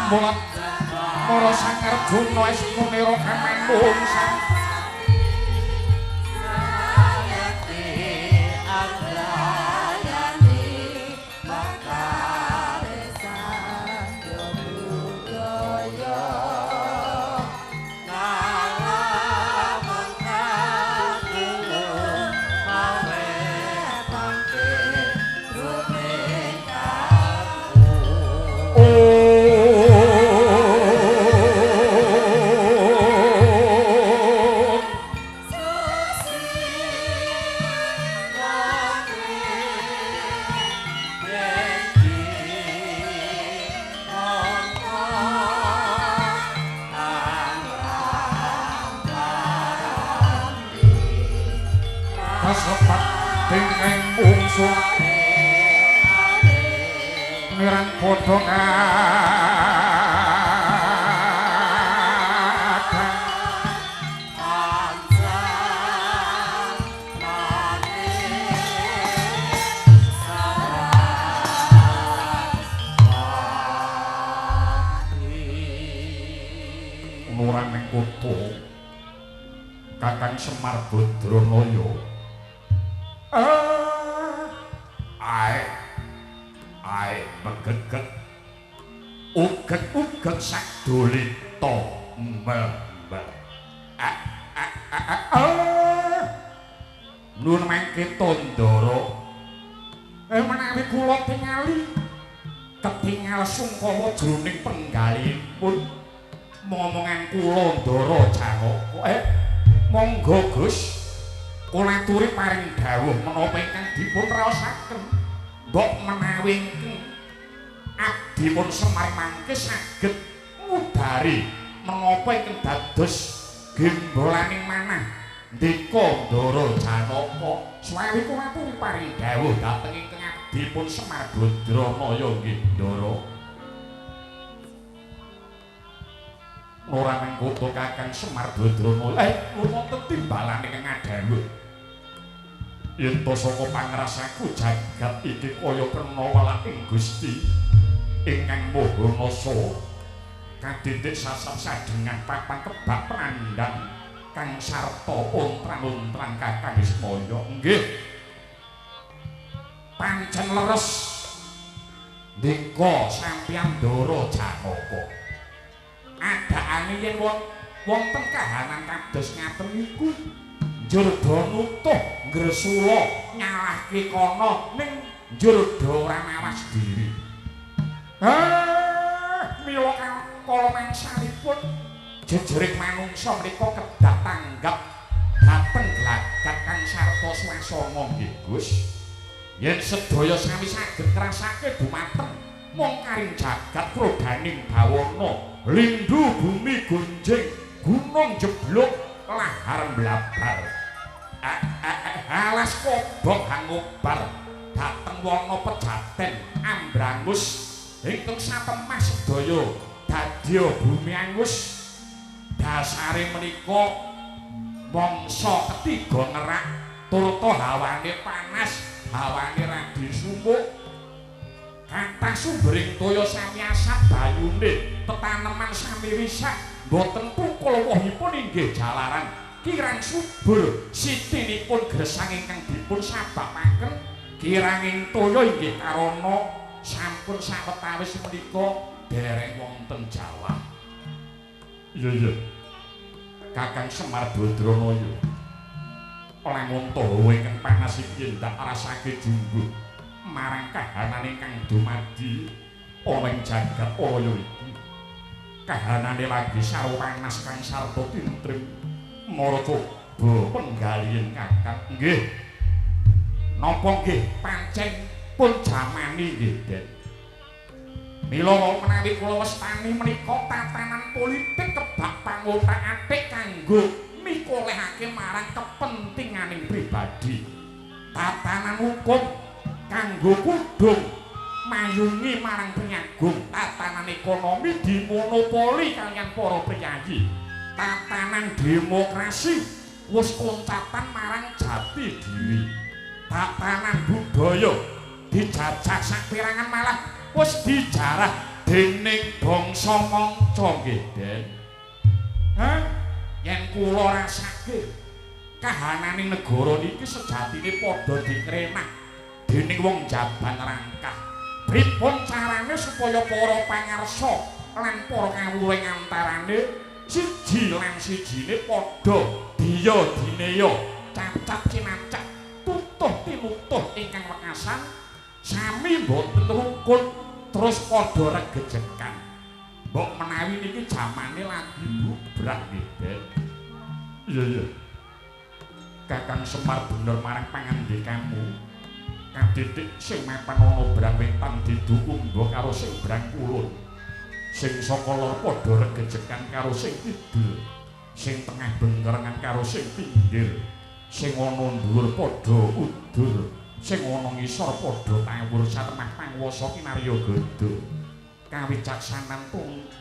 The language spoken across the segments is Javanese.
mulat para sang Arjuna esmunira kamandhung sang kasebat dingeng bungsu nirang padha nuraning kutu Kakang Semar Badranaya megegek uget-uget sadolita mbah nuwun mangke Tandara menawi kula tingali ketingal sungkawa jroning penggalipun momongan kula Ndara Janaka monggo Gus kula aturi paring dawuh menapa ingkang dipun raosaken mbok menawi abdipun Semar mangke saged ngudari menapa ingkang dados gembolaning manah ndika Ndara Janaka swawi kula aturi paring dawuh dhateng ingkang abdipun Semar Badranaya nggih Ndara ora mengkoto Kakang Semar Badranaya wonten timbalan ingkang adawuh yen to saka pangrasaku jagat iki kaya kena walaking Gusti ingkang Maha Nasa kadidik sasar sadengan papan kebak prandang kang sarta ontran-ontran Kakang Wismaya nggih pancen leres ndika sampeyan Ndara Janaka adakane yen wonten kahanan kados ngaten niku njurda nutuh ngresula nyalahke kana ning njurda ora mawas diri mila kala mangsalipun jejering manungsa menika kedah tanggap dhateng glagat kang sarta swasana nggih Gus yen sedaya sami saged ngrasake dumateng mung karing jagat krodaning bawana lindu bumi gonjing gunung jeblok lahar mlabar alas kobok hangobar dhateng wana pejaten ambrangus ingkang satemah sedaya dadya bumi angus dasare menika mangsa ketiga ngerak turta hawane panas hawane radi sumuk kathah sumbering toya sami asat bayune tetaneman sami risak boten tukul wohipun inggih jalaran kirang subur sitinipun gresang ingkang dipun sababaken kiranging toya inggih karana sampun sawetawis menika dereng wonten Jawa iya Kakang Semar Badranaya oleh montowo ingkang panas iki ndak rasake jungguh marang kahanan ingkang dumadi ana ing jagat raya iki kahanane lagi sarwa panas kang sarta tintrim marga penggalian Kakang nggih napa nggih pancen pun jamani nggih Den mila menawi kula wastani menika tatanan politik kebak pangotak-atik kanggo mikolehake marang kepentinganing pribadi tatanan hukum kanggo kudung mayungi marang penyagung tatanan ekonomi dimonopoli kalian para priyayi tatanan demokrasi wis koncatan marang jati diri tatanan budaya dijajah saperangan malah wis dijarah dening bangsa manca nggih Den. Hah? Yen kula rasake kahananing negara niki sejatine padha dikrenah dening wong jaban rangkah. Pripun carane supaya para pangarsa lan para kawula ing antarane siji lan sijine padha diya dineya cacap cinacak tutuh tinutuh ingkang wekasan sami boten rukun terus padha regejekan. Mbok menawi niki jamane lagi bubrah nggih Den. Iya. Kakang Semar bener marang pangandikamu. Kadidik sing mapan ana brang wetan didukunggo karo sing brang kulon. Sing saka lor padha regejekan karo sing kidul. Sing tengah bengerengan karo sing pinggir. Sing ana dhuwur padha udur. Sing ana ngisor padha tawur satemah panguwasa kinarya gada. Kawicaksanan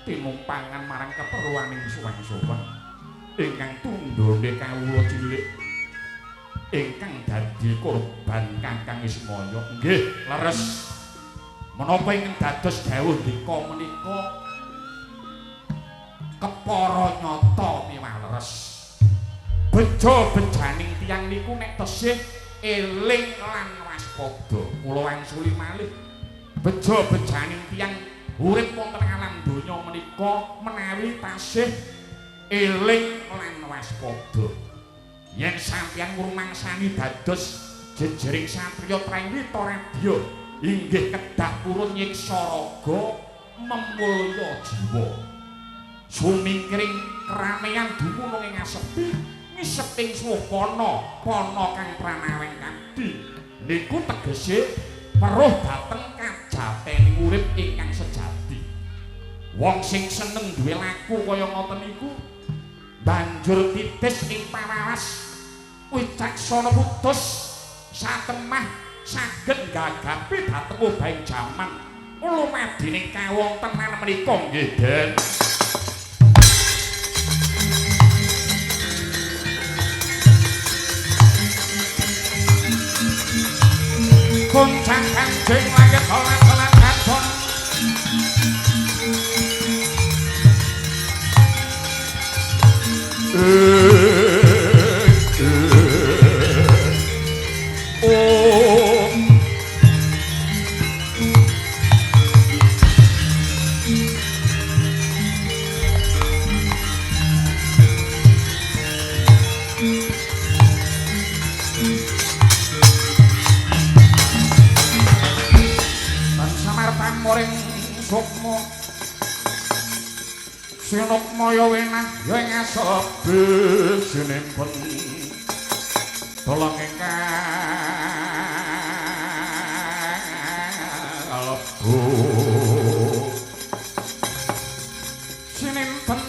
tinumpangan marang keperluaning suwang-suwang ingkang tundhone kawula cilik ingkang dadi korban Kakang Ismaya. Nggih, leres. Menapa ingkang dados dawuh dika menika kepara nyata miwah leres. Beja-bejaning tiyang niku nek tesih eling lan waspada. Kula wangsuli malih beja-bejaning tiyang urip wonten alam donya menika menawi tasih eling lan waspada. Yen sampeyan ngrumangsani dados jejering satriya Trengwita Radya inggih kedah purun nyiksa raga memulya jiwa. Sumingkring keramaian dumunung ing asepi ngiseping swapana kang pranaweng kanthi niku tegese weruh dhateng kajatening urip ingkang sejati. Wong sing seneng duwe laku kaya ngoten niku banjur titis ing pawaras wicaksana putus satemah saged gagapi dhateng obahing jaman lumadining kawontenan menika nggih Den. Kuncang kanjeng langit olah-olah katon Moring sukma sinuk maya wenah ya ing asabe sinimpen tolong ingkang alebu sinimpen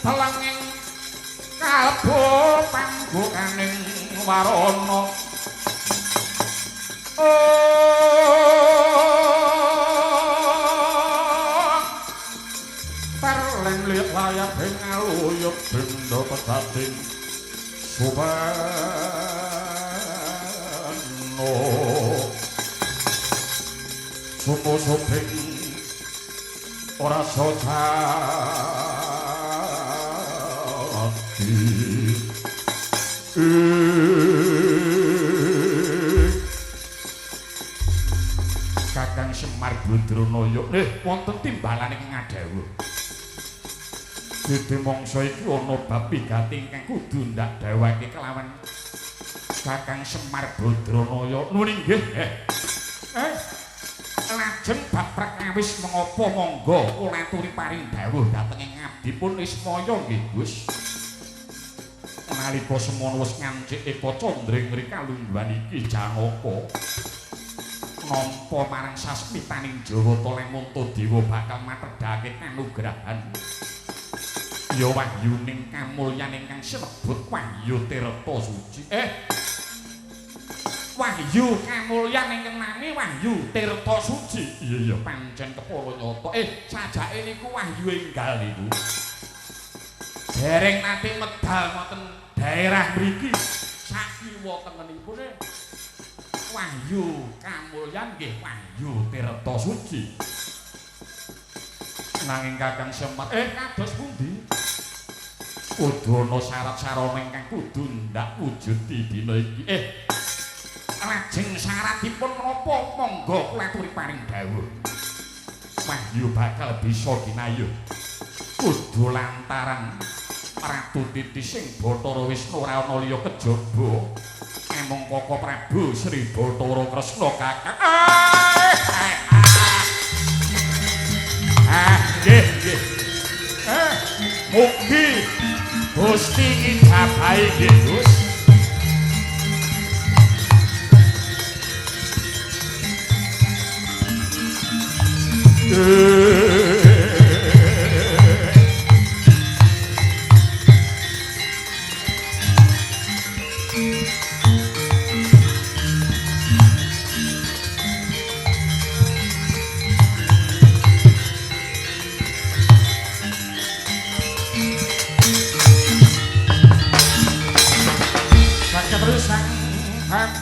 tolong ing kalbu panggokaning warana layak pengaluyuk benda pesating subano sumo-suping ora sojati Kakang Semar Badranaya wonten timbalan ing ngadhawuh dadi mangsa iki ana bab pigati ingkang kudu ndak dawake kelawan Kakang Semar Badranaya. Nuwun inggih. Lajeng bab perkawis mengapa monggo kula aturi paring dawuh dhateng ing abdipun Ismaya nggih Gus. Nalika semono wis ngancik Eka Candring rikalungguhan iki Janaka nampa marang sasmitaning Jawata Lemonto Dewa bakal matedhake kanugrahan ya wahyuning kamulyan ingkang sinebut Wahyu Tirta Suci. Wahyu kamulyan ingkang nami Wahyu Tirta Suci. Iya pancen kepala nyata. Sajake niku wahyu enggal niku. Dereng nate medal wonten daerah mriki. Sakiwa tengenipun Wahyu kamulyan nggih Wahyu Tirta Suci. nanging Kakang Semar kados pundi? Kudu ana syarat-sarana ingkang kudu ndak wujud dina iki. Lajeng syaratipun menapa monggo kula aturi paring dawuh. Wahyu bakal bisa ginayuh. Kudu lantaran Ratu Titi sing Bathara Wisnu ora ana liya kejaba. Emong Koko Prabu Sri Bathara Kresna Kakang. Nggih, nggih. Mugi Gusti ijabahi nggih, Gus.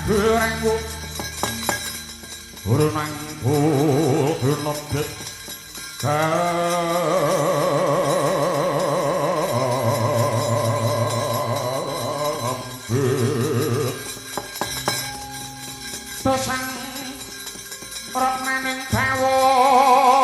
Berangku Urunangku Bernobet Kambet Tosang Rotmaning Bawono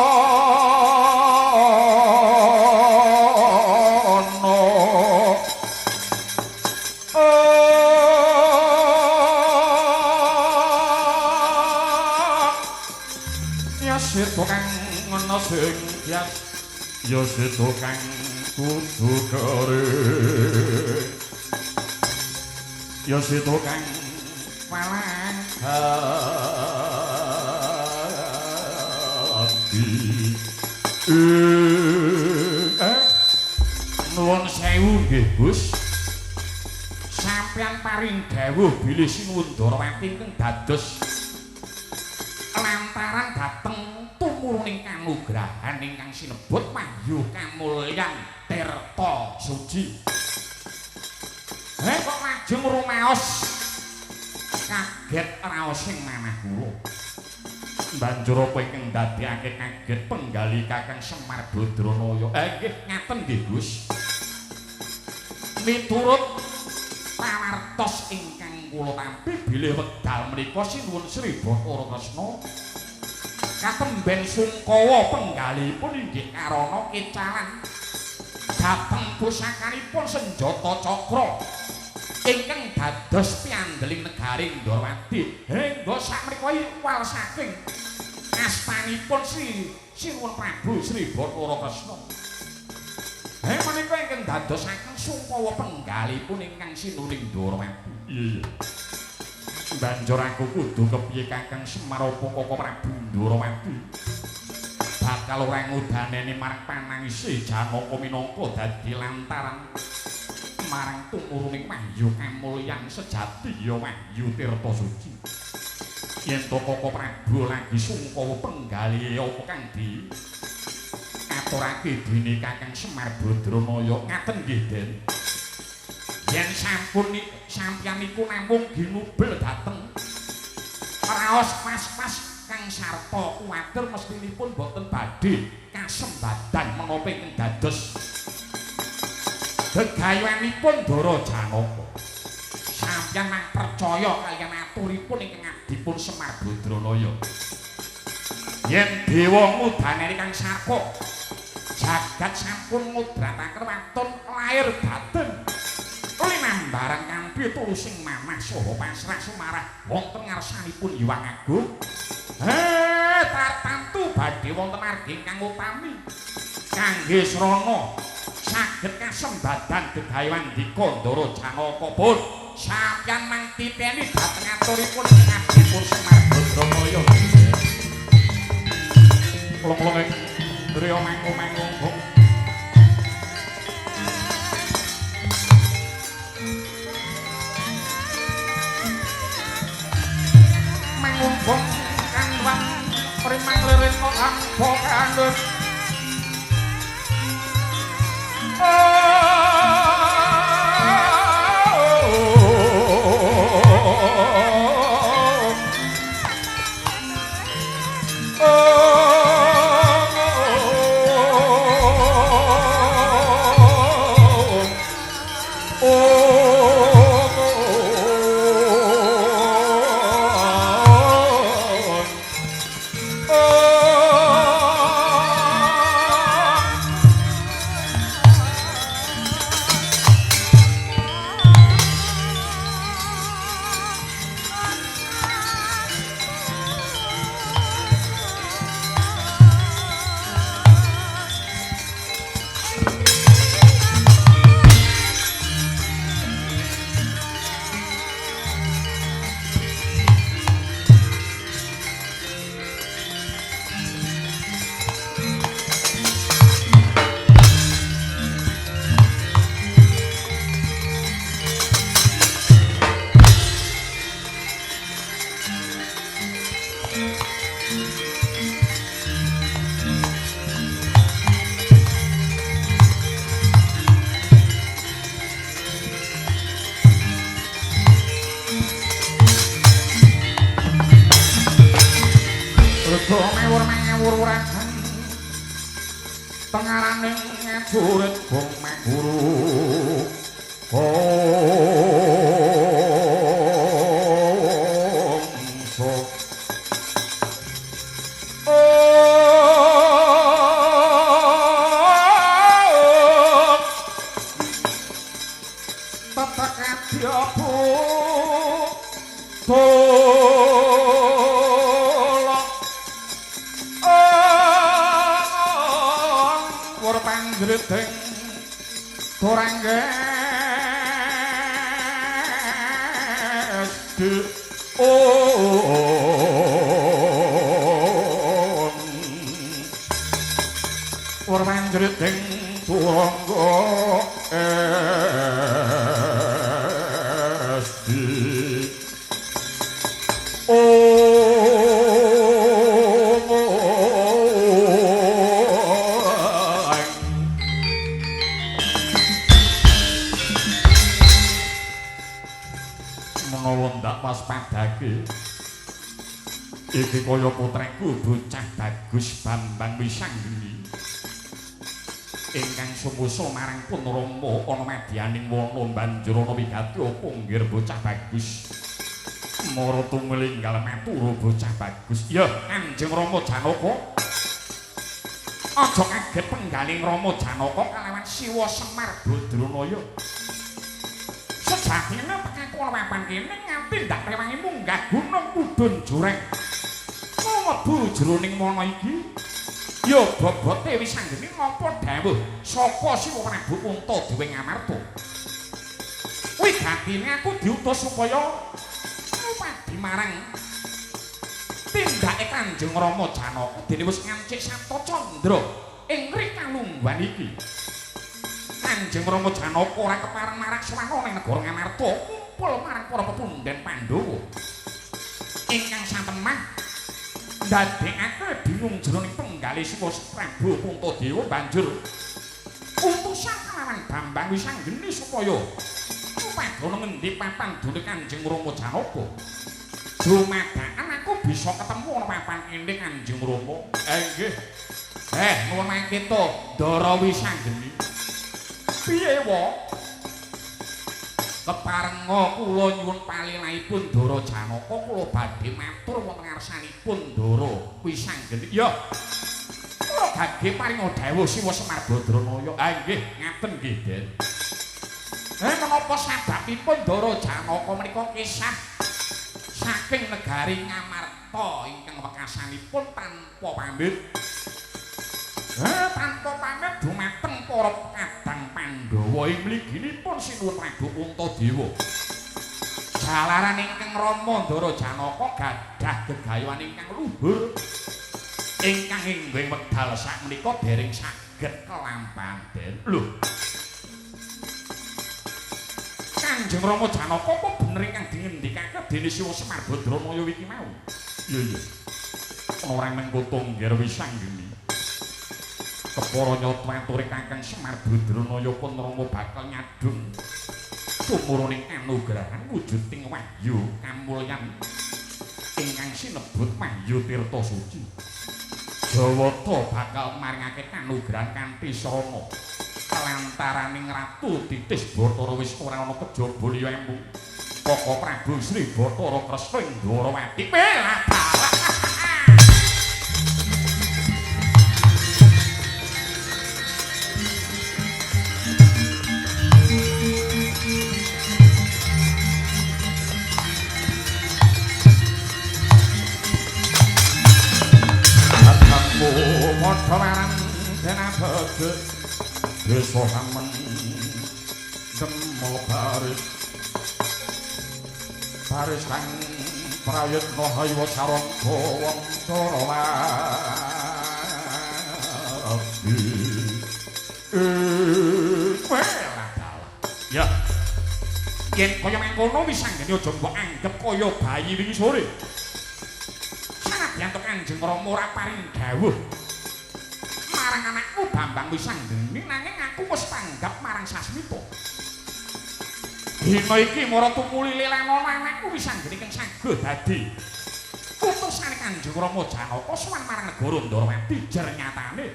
Seto kang ana sing kias ya seto kang kudu kering ya seto kang walang hati nuwun sewu nggih Gus sampeyan paring dawuh bilih Sinuwun Darawati ingkang dados lantaran dateng tumurning kanugrahan ingkang sinebut Wahyu Kamulyan Tirta Suci. Kok lajeng rumaos kaget raosing manah kula. Banjur apa ingkang ndadekake kaget penggali Kakang Semar Badranaya. Nggih ngaten nggih Gus. Miturut pawartos ingkang kula tampi bilih wekdal menika Sinuwun Sri Bathara Kresna katemben Sungkawa penggalipun inggih karana kecalan dhateng pusakanipun senjata cakra ingkang dados piandeling negaring Ndarawati hingga sakmenika iwal saking astanipun Sinuwun Prabu Sri Bathara Kresna. Menika ingkang dadosaken Sungkawa penggalipun ingkang sinuring Ndarawati. Iya. Banjur aku kudu kepiye Kakang Semar apa Koko Prabu Ndarawati bakal ora ngudaneni marang panangise Janaka minangka dadi lantaran marang tumurning Wahyu Kamulyan sejati ya Wahyu Tirta Suci. Yen to Koko Prabu lagi Sungkawa penggali apa kang di aturake dene Kakang Semar Badranaya ngaten nggih Den. Yen sampun sampeyan niku namung ginubel dateng raos pas-pas Kang Sarta kuwatir mestinipun boten badhe kasembadan menapa ingkang dados gegayanipun Dara Janaka. Sampeyan nang percaya kaliyan aturipun ingkang adipun Semar Badranaya. Yen dewa ngudaneni Kang Sarta jagat sampun ngudrataken watun lair batin linambaran kanthi tulusing manah saha pasrah sumarah wonten ngarsanipun Hyang Agung. Tartamtu badhe wonten margi ingkang utami kangge srana saged kasembadan gegayan dika Ndara Janaka pun sampeyan mang titeni dhateng aturipun ingkang dipun Semar Badranaya. Long-long Driya manggung-manggung mangung kandhang primang lirin kok ampo kandhut ngawuraken tengaraning ngajurit bong maguru Panjriting Torangges Panjriting padake iki kaya putreku bocah bagus Bambang Wisanggeni ingkang sumusa marang pun Rama ana madyaning wana banjur ana wigati apa nggir bocah bagus mara tumlinggal matur bocah bagus ya Kanjeng Rama Janaka aja kaget penggaling Rama Janaka kalawan Siwa Semar Badranaya sejatine pekaku papan kene nganti ndak rewangi munggah gunung mudhun jureng mlebu jroning mana iki ya bobote Wisanggeni ngapa dawuh saka Siwa Prabu Puntadewa Ngamarta wigatine aku diutus supaya ngupadi marang tindake Kanjeng Rama Janaka dene wis ngancik Sabta Candra ing rikalungguhan iki Kanjeng Rama Janaka ora kepareng maraksawana ing negara Ngamarta kumpul marang para pepundhen Pandhawa ingkang satemah ndadekake bingung jroning penggalih Siwa Prabu Puntadewa banjur utusan kalawan Bambang Wisanggeni supaya upadana ngendi papan dene Kanjeng Rama Janaka dumadakan aku bisa ketemu ana papan kene Kanjeng Rama nggih nuwun mangkita Ndara Wisanggeni piye wa keparenga kula nyuwun palinahipun Ndara Janaka kula badhe matur wonten ngarsanipun Ndara Wisanggeni ya kula badhe paringa dawuh Siwa Semar Badranaya nggih ngaten nggih Den menapa sababipun Ndara Janaka menika kisah saking negari Ngamarta ingkang wekasanipun tanpa pamit tanpa pamit dumateng para kadang Pandhawa ing mliginipun Sinuwun Prabu Puntadewa jalaran ingkang Rama Ndara Janaka gadah gegayohan ingkang luhur ingkang inggih wekdal sakmenika dereng saged kelampahan Den lho Kanjeng Rama Janaka apa bener ingkang dingendikake dene Siwa Semar Badranaya iki mau iya ora mengkutung nggih Wisanggeni kepara nyaturi Kakang Semar Badranaya pun Rama bakal nyadung tumurning anugrahan wujuding wahyu kamulyan ingkang sinebut wahyu tirta suci Jawata bakal maringake kanugrahan kanthi sarana kelantaraning Ratu Titis Bathara wis ora ana kejaba liya embung Kaka Prabu Sri Bathara Kresna Ndwarawati Padhawaran denabege desa samen demo baris kang prayitna haywa sarangga wantara ya yen kaya mangkono Wisanggeni aja mbok anggep kaya bayi wingi sore sanadyan Kanjeng Rama ora paring dawuh marang anakku Bambang Wisanggeni nanging aku wis tanggap marang Sasmita dina iki mara tumuli lelan ana anakku Wisanggeni kang saged dadi putra utusane Kanjeng Rama Janaka sowan marang negara Ndarawati jer nyatane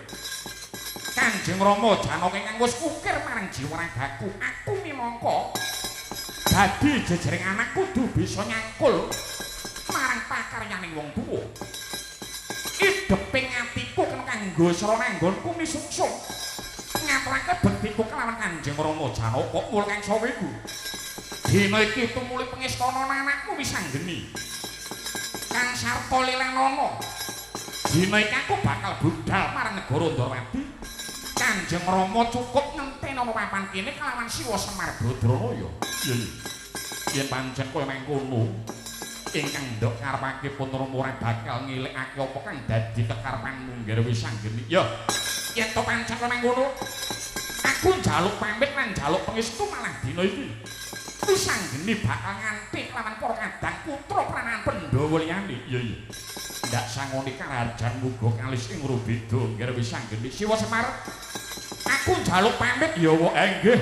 Kanjeng Rama Janaka ingkang wis ukir marang jiwa ragaku aku minangka dadi jejering anak kudu bisa nyangkul marang pakaryaning wong tuwa ideping atiku kena kanggo srananggonku misungsung ngaturake bektiku kelawan Kanjeng Rama Janaka mul kang sawe iku dina iki tumuli pengestana anakmu wis anggeni Kang Sarta Lilanana dina iki aku bakal budhal marang negara Ndarawati Kanjeng Rama cukup ngenteni papan kene kelawan Siwa Semar Badranaya yen pancen kowe mengkono ingkang ndok karepake pun Rama bakal ngilikake apa kang dadi kekarepanmu nggih wis anggeni ya yen to pancen kowe mengkono aku njaluk pamit lan njaluk pangestu malah dina iki wis anggeni bakal nganti kelawan para kadang putra pranahan Pandhawa liyane iya ndak sangoni karajan muga kalis ing Rubeda nggih wis anggeni Siwa Semar aku njaluk pamit ya wa nggih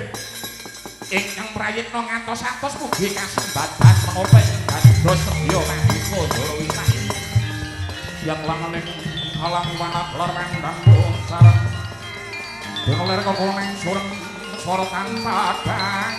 ingkang prayitna ngantos-antos mugi kasembatan menapa ing dados sedya mandika Ndara Wisah yang langaning alam wanat lor kandang sareng dener kekoneng sureng sorotan padang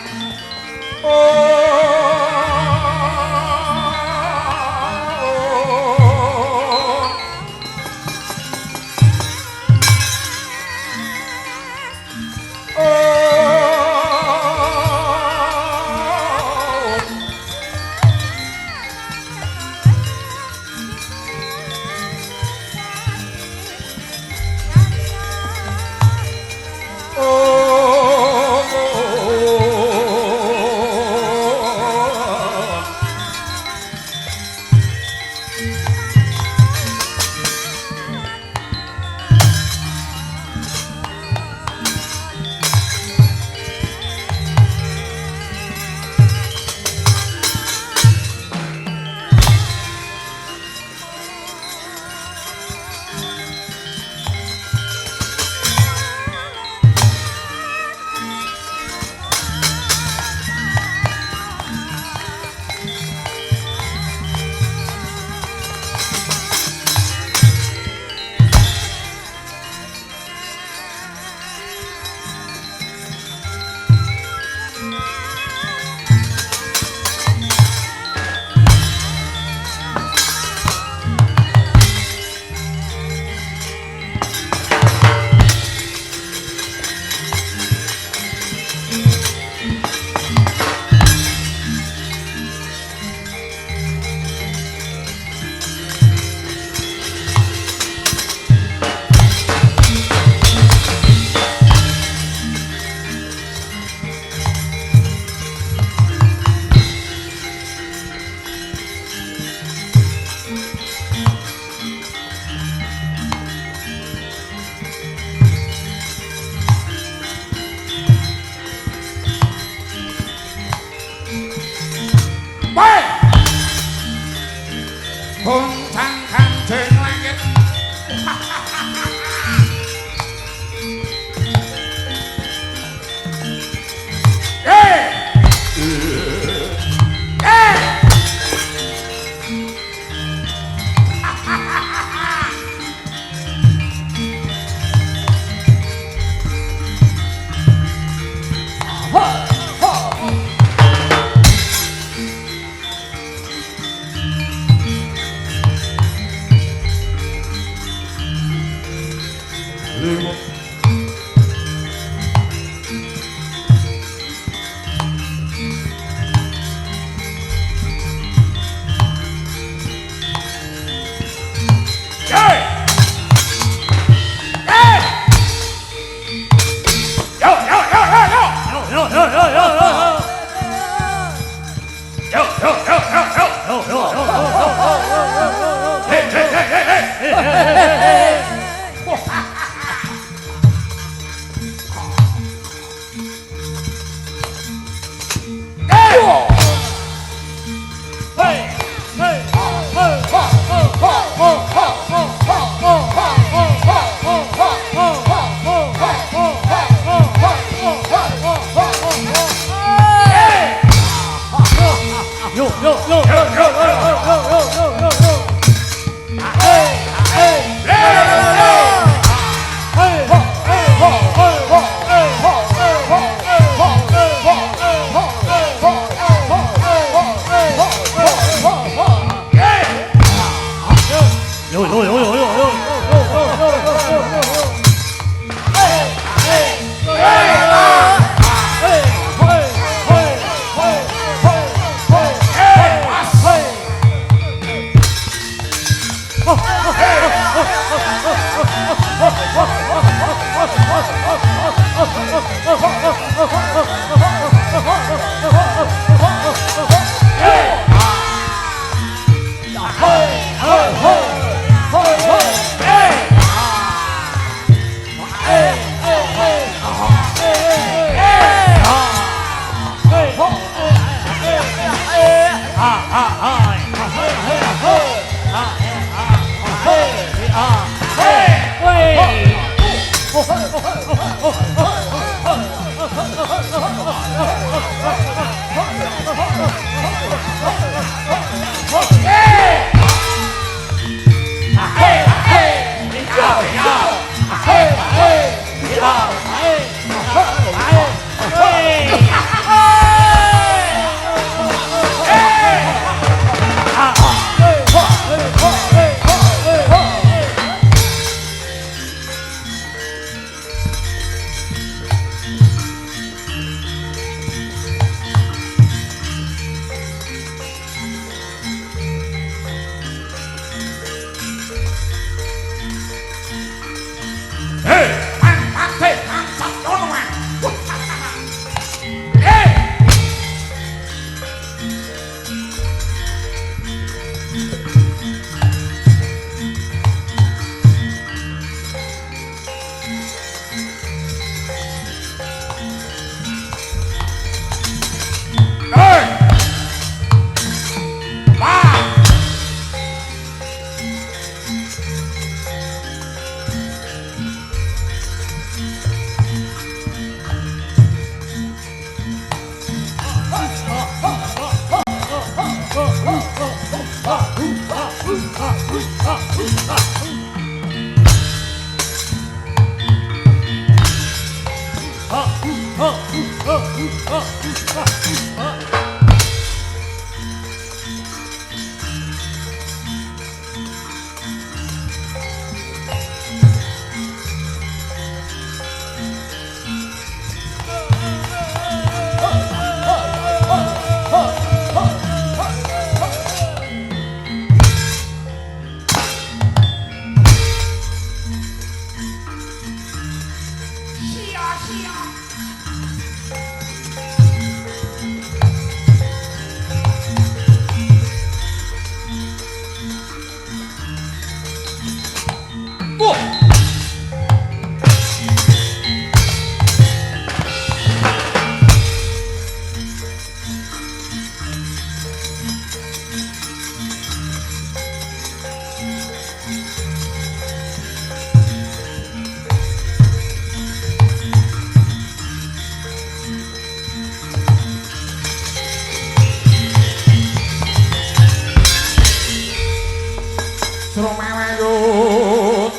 Sromawayut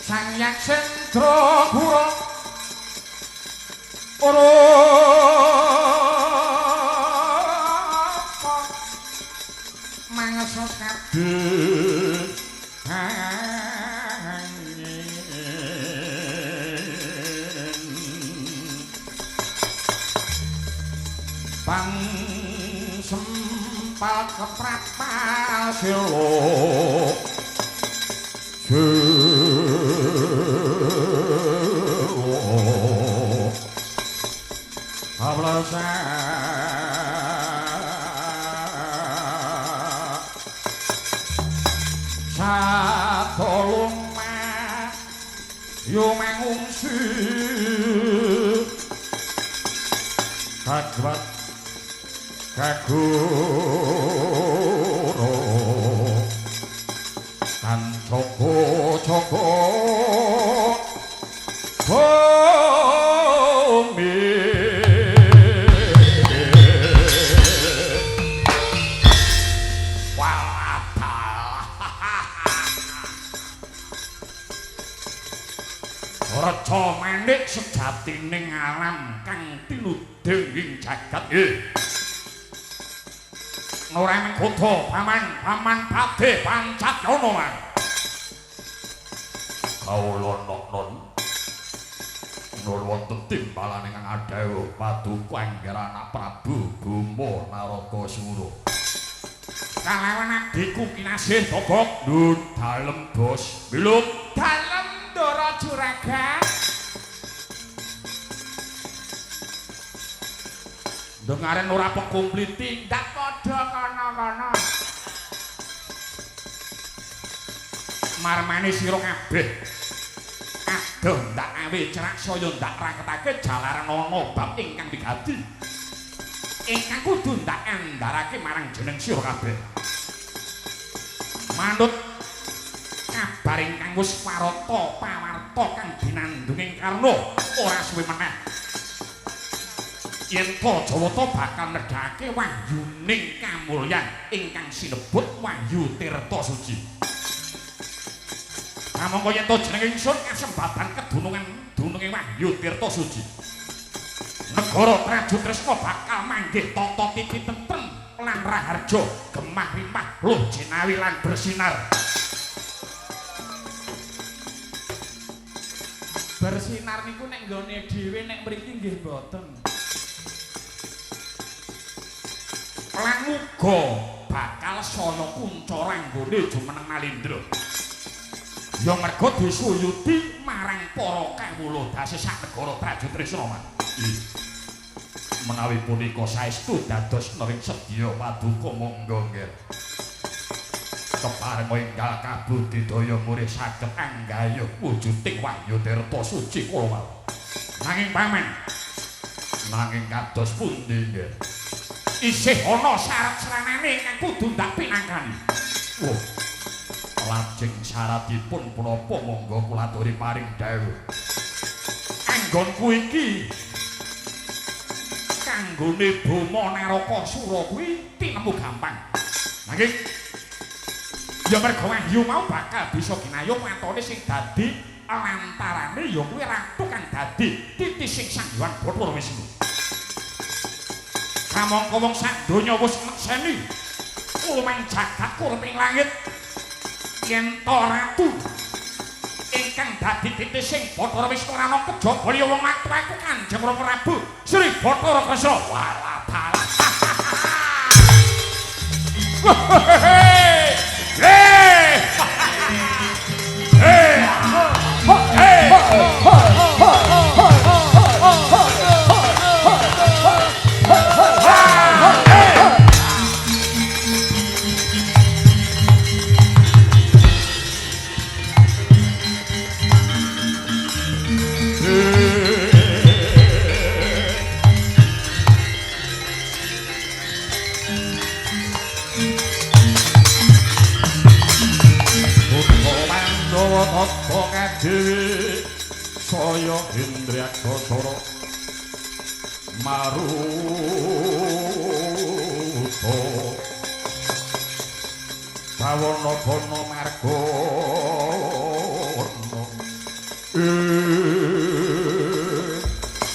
sang yaksendra pura ora mangsa kabeh pang sempat keprapal silo ablasa satoluma yo mangungsi kagwat kaguru kan joko-joko bumi walata reca manik sejatining alam kang tinuding ing jagat ora mung kudu paman padhe Pancatyono man kawula non wonten timbalan ingkang adhawuh paduka Angger Anak Prabu Bima Narakasura kalawan adhiku kinasih Togok nun dalem bos bilung dalem Ndara Juragan dengaren ora pengkumpliti ndak padha kana-kana marmane sira kabeh adoh ndak awe cerak saya ndak raketake jalaran ana bab ingkang wigati ingkang kudu ndak andharake marang jeneng sira kabeh manut kabar ingkang wis pawarta kang dinandhunging Karna ora suwe meneh yen Jawata bakal nedhake wahyuning kamulyan ingkang sinebut Wahyu Tirta Suci. Namangka yen jeneng ingsun kasembatan kedunungan Wahyu Tirta Suci. Negara Trajutresna bakal manggih tata titi tentrem lan raharja, gemah rimah, luh jinawi lan bersinar. Bersinar niku nek nggone dhewe nek mriki nggih mboten. Lan muga bakal saya kuncara anggone jumeneng Malindra. Ya merga disuyuti marang para kawula dase sak negara Trajutresna. Menawi punika saestu dados nering sedya paduka monggo nggih. Keparenga enggal kabudidaya murih saged anggayuh wujuding Wahyu Tirta Suci kula. Nanging paman, nanging kados pundi nggih? Isih ana syarat-syaratane ingkang kudu ndak pinangkani. Wah. Lajeng syaratipun punapa monggo kula aturi paring dawuh. Anggonku iki kanggone Bima Narakasura kuwi tinemu gampang. Nanging ya merga wahyu mau bakal bisa ginayuh watone sing dadi lantarane ya kuwi ratu kang dadi titi sing Sang Hyang Bathara Wisnu. Kamangka wong sak donya wis mekseni ulumeng jagat kurep ing langit yen to ratu ingkang dadi titis sing Bathara Wisnurana kejaba ya wong atuh aku Kanjeng Prabu Sri Bathara Kresna waladala. Dewi saya Indriyagasara Maruta Bawana Bana Margana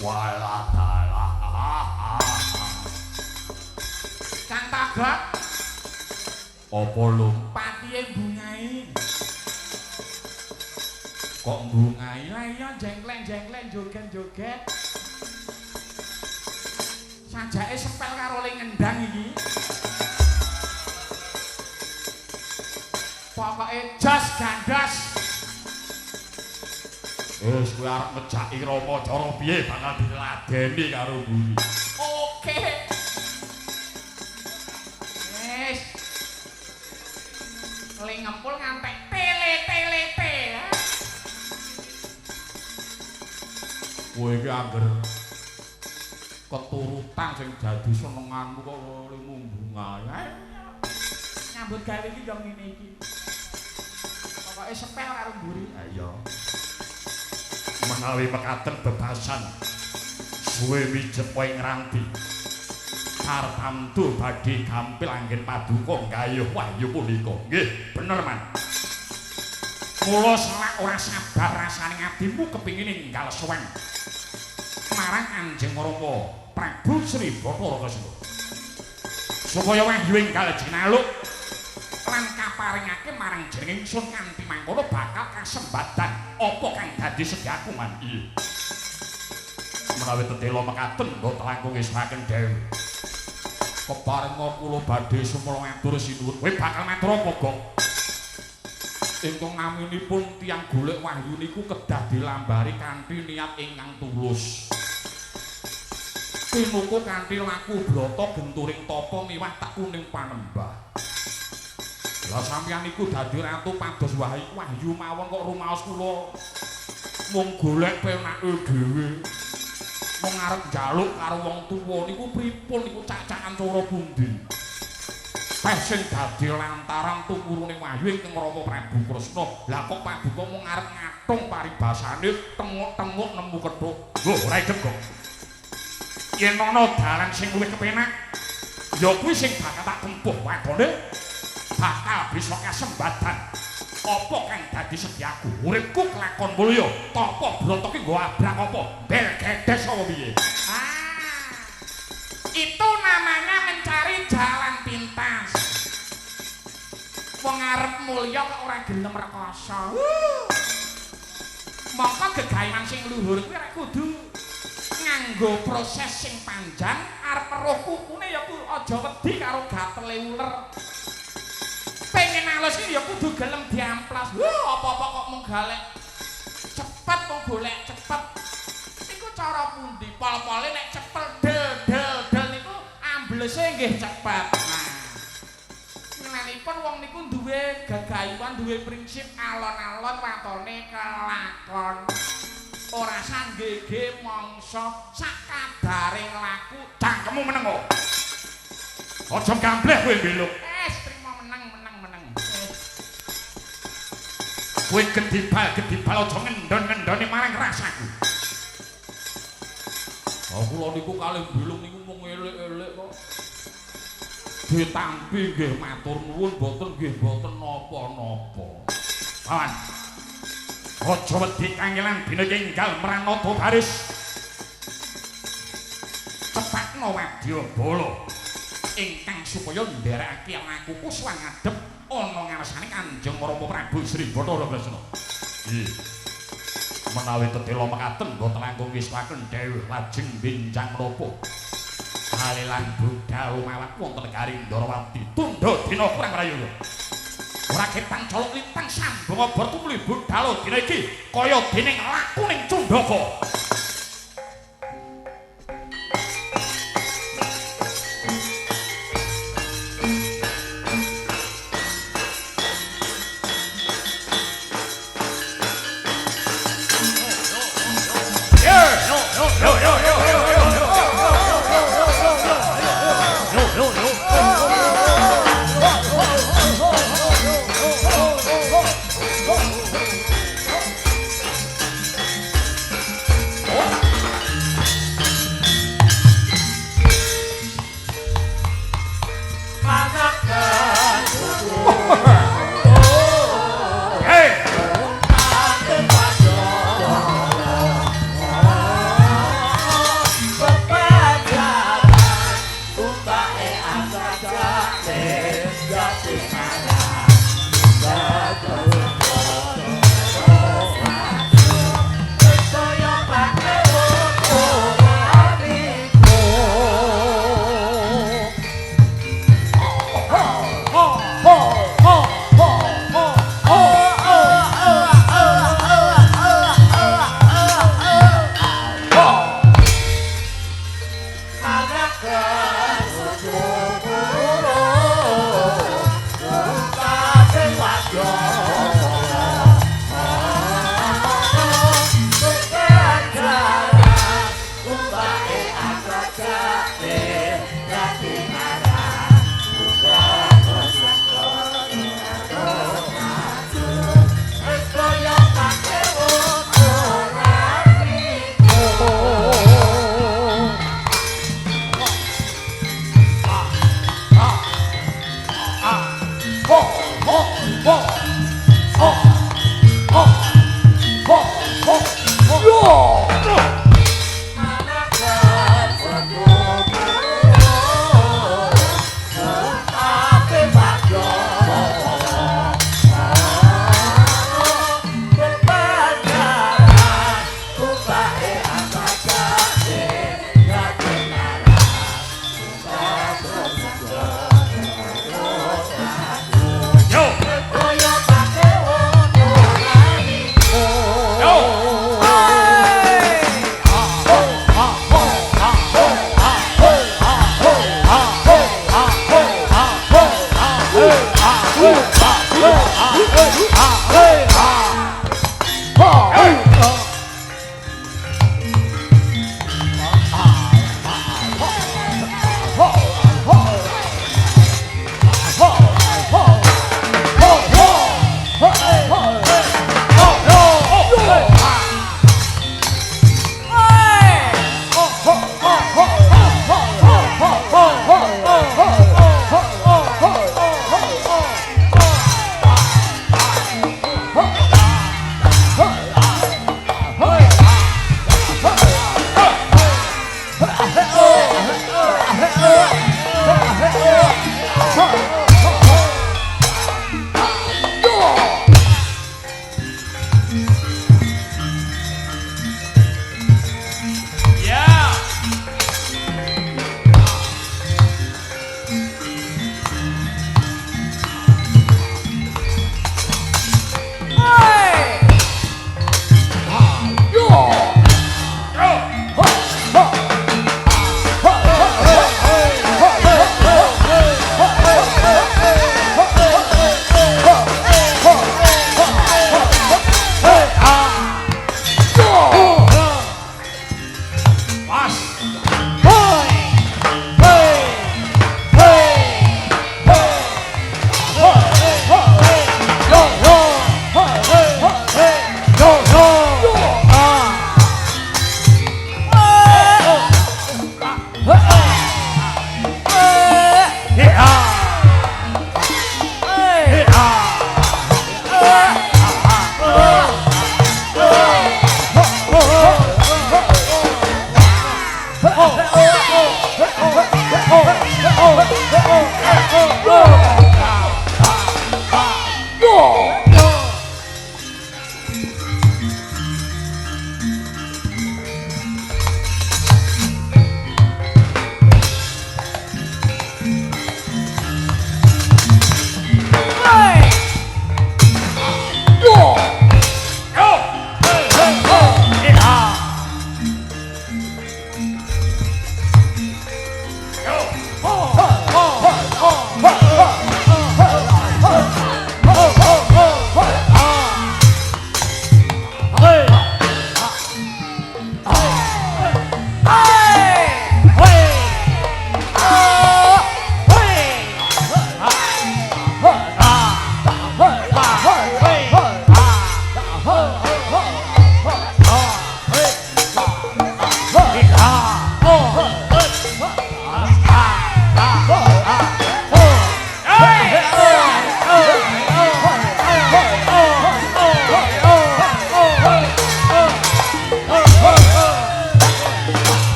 waladala Kang Tagak apa lho patihe bungai kok bungai lah iya jengkleng-jengkleng joget-joget sajake sepel karo ling ngendang iki pokoke jas gandas wis kowe arep ngejaki Rama cara piye bakal diladeni karo buri oke wis ling ngempul ngantek tele-tele-te kowe iki angger keturutan sing dadi senenganmu kok ngumbungae. Nyambut gawe iki yo ngene iki. Pokoke sepel karo mburi. Ha iya. Menawi mekaten bebasan suwe mijet kowe ngranti. Tartamtu badhe gampil anggen paduka gayuh wahyu punika. Nggih, bener man. Mula selak ora sabar rasane atimu kepingin ninggal suwen. Marang Kanjeng Rama Prabu Sri Bathara Kresna supaya wahyu enggal jinaluk lan kaparingake marang jeneng ingsun kanthi mangkono bakal kasembadan apa kang dadi sedyaku man iya menawi tetela mekaten boten langkung isaken dewe keparenga kula badhe sumela matur sinuwun kowe bakal matur apa Gong ingkang naminipun tiyang golek wahyu niku kedah dilambari kanthi niat ingkang tulus pinuku kanthi laku brata genturing tapa miwah tak kuning panembah. Lah sampeyan niku dadi ratu pados wahyu mawon kok rumaos kula mung golek penake dhewe. Mung arep njaluk karo wong tuwa niku pripun niku cacakan cara pundi? Peh sing dadi lantaran tumurune wahyu ingkang Rama Prabu Kresna. Lah kok paduka mung arep ngatung paribasane tenguk-tenguk nemu kethuk. Lho ora idem kok. Yen ana dalan sing luwih kepenak ya kuwi sing bakal tak tempuh wadone bakal bisa kasembadan apa kang dadi sedyaku uripku kelakon mulya tapa brata ki nggo abrak apa bel gedes apa piye itu namanya mencari jalan pintas wong arep mulya kok ora gelem rekoso mongko gegawean sing luhur kuwi rek kudu nganggo proses sing panjang arep weruh kukune ya kudu aja wedi karo gatele uler. Pengen alus iki ya kudu gelem diamplas. Apa-apa kok mung golek cepet mung golek cepet. Niku cara pundi? Pol-pole nek cepet del niku amblese nggih cepet. Nah. Nyenenipun wong niku duwe gegayuhan, duwe prinsip alon-alon watone kelakon. Ora sanggege mangsa sakadare laku cangkemmu meneng kok. Aja gambleh kowe beluk. Trimo meneng. Kowe gedibal aja ngendon-ngendoni marang rasaku. Kula niku kalih belung niku mung elek-elek kok. Ditampi nggih matur nuwun mboten napa-napa. Pawan aja wedi kangelan dina enggal meranata baris. Cepat Ratna Wadyabala ingkang supaya nderekake laku kuswan ngadhep ana ngarsane Kanjeng Rama Prabu Sri Bathara Kresna. Nggih. Menawi tetela mekaten boten langkung wiswaken dawuh lajeng benjang menapa. Halelan budal mawat wonten Garindrawati tundha dina kurang rayoya. Ora ketang colok lintang sambung obor tumuli budal dina iki kaya dening lakuning Cundaka.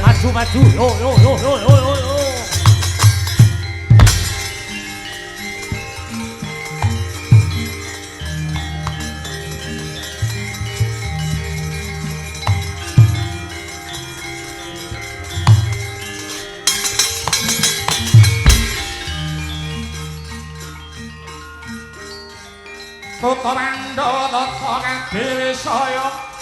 maju maju yo Kota Mandala Tara Dewi Saya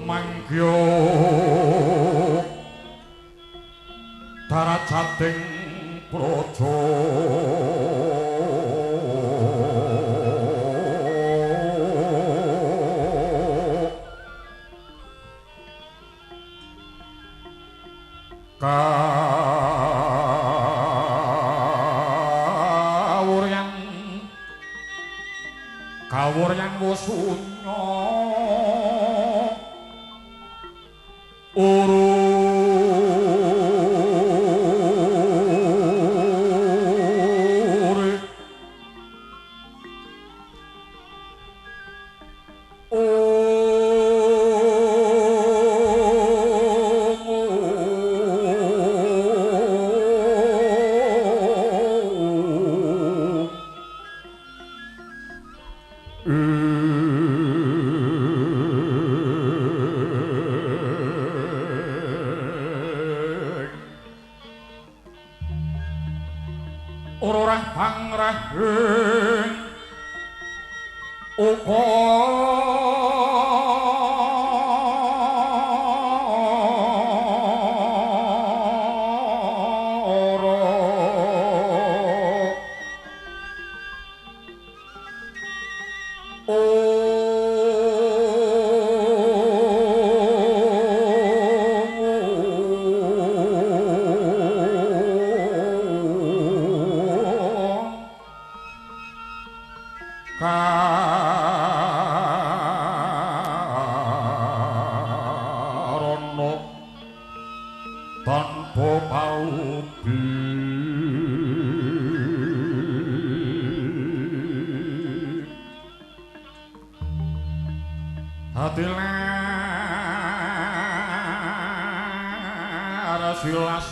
mangkyo darajating praja kawuryan wasunya Ururah pangrahing karono tanpa paubi hati lara silas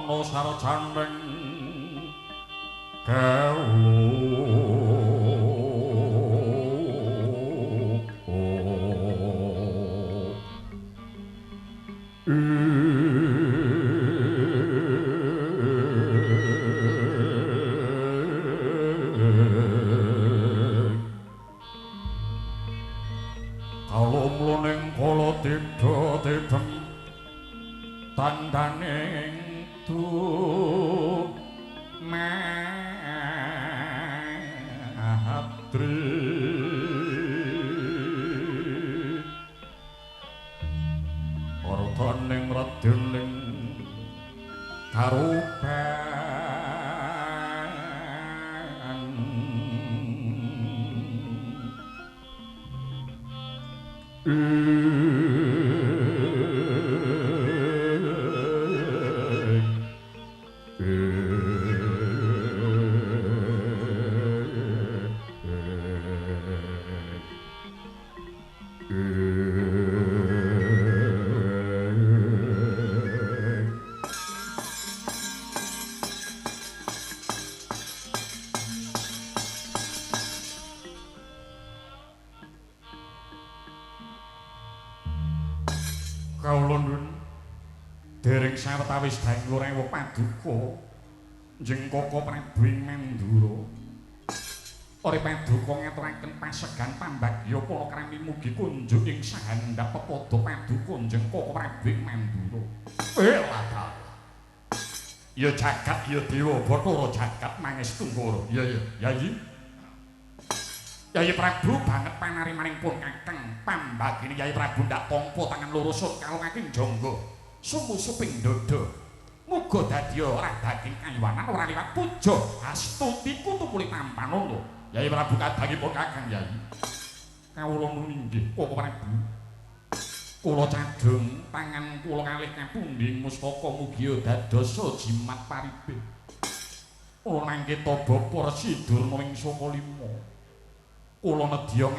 Jono sarjandeng kalumluning kala tidha-tidhem tandaning mahatri ordaning radening karuban kawula nuwun dereng sawetawis daeng rewu paduka njeng Koko Prabu ing Mandura ora paduka ngaturaken pasegan pambagya palakrami mugi kunjuk ing sahandhap pepada paduka njeng Koko Prabu ing Mandura ladal ya jagat ya dewa bathara jagat mangestu ngoro ya Yayi Yayi Prabu banget panarimaning pun kakang pambagine Yayi Prabu ndak tampa tangan loro sut kalungaking jangga sumu-suping dada muga dadi ora daging kayuwanan ora liwat puja astuti kutukuli tampanan lho Yayi Prabu kadangipun kakang Yayi kawula nuwun inggih Koko Prabu kula cadhong tangan kula kalih kapundhing mustaka mugi dadosa jimat paribeh kula nangge taba Porsidurna ing Sokalima kula nedya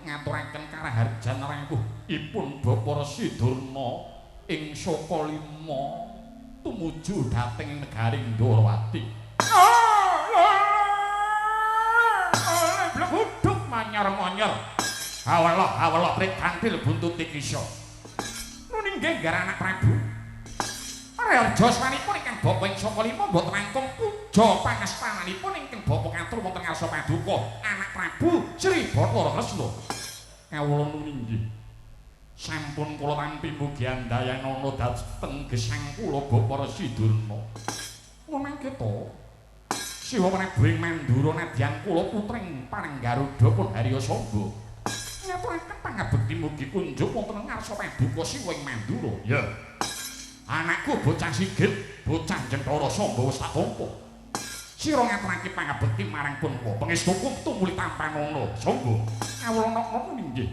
ngaturaken karaharjan rawuh ipun Bapak Resi Durna ing saka 5 tumuju dhateng negaring Ndorowati. Blebuduk manyor-manyor. Hawala trik kanthil buntuti kisah. Nuninggih gara anak Prabu. Reja swanipun ingkang bapa ing saka 5 boten langkung puja pangastananipun ingkang bapa katur wonten ngarsa paduka anak Prabu Sri Bathara Kresna. Kawula nuninggih sampun kula tampi mugi andayanana dhateng gesang kula Bapak Resi Durna. Mumangke to Siwa Prabu ing Mandura nadyan kula putring Panenggaruda pun Harya Samba ngaturaken pangabekti mugi kunjuk wonten ngarsa paduka Siwa ing Mandura. Ya. Anakku bocah sigit, bocah Jentara Samba wis tak tampa. Sira ngaturake pangabekti marang punapa pangestuku tumuli Tampanana Samba. Kawula nok nggih.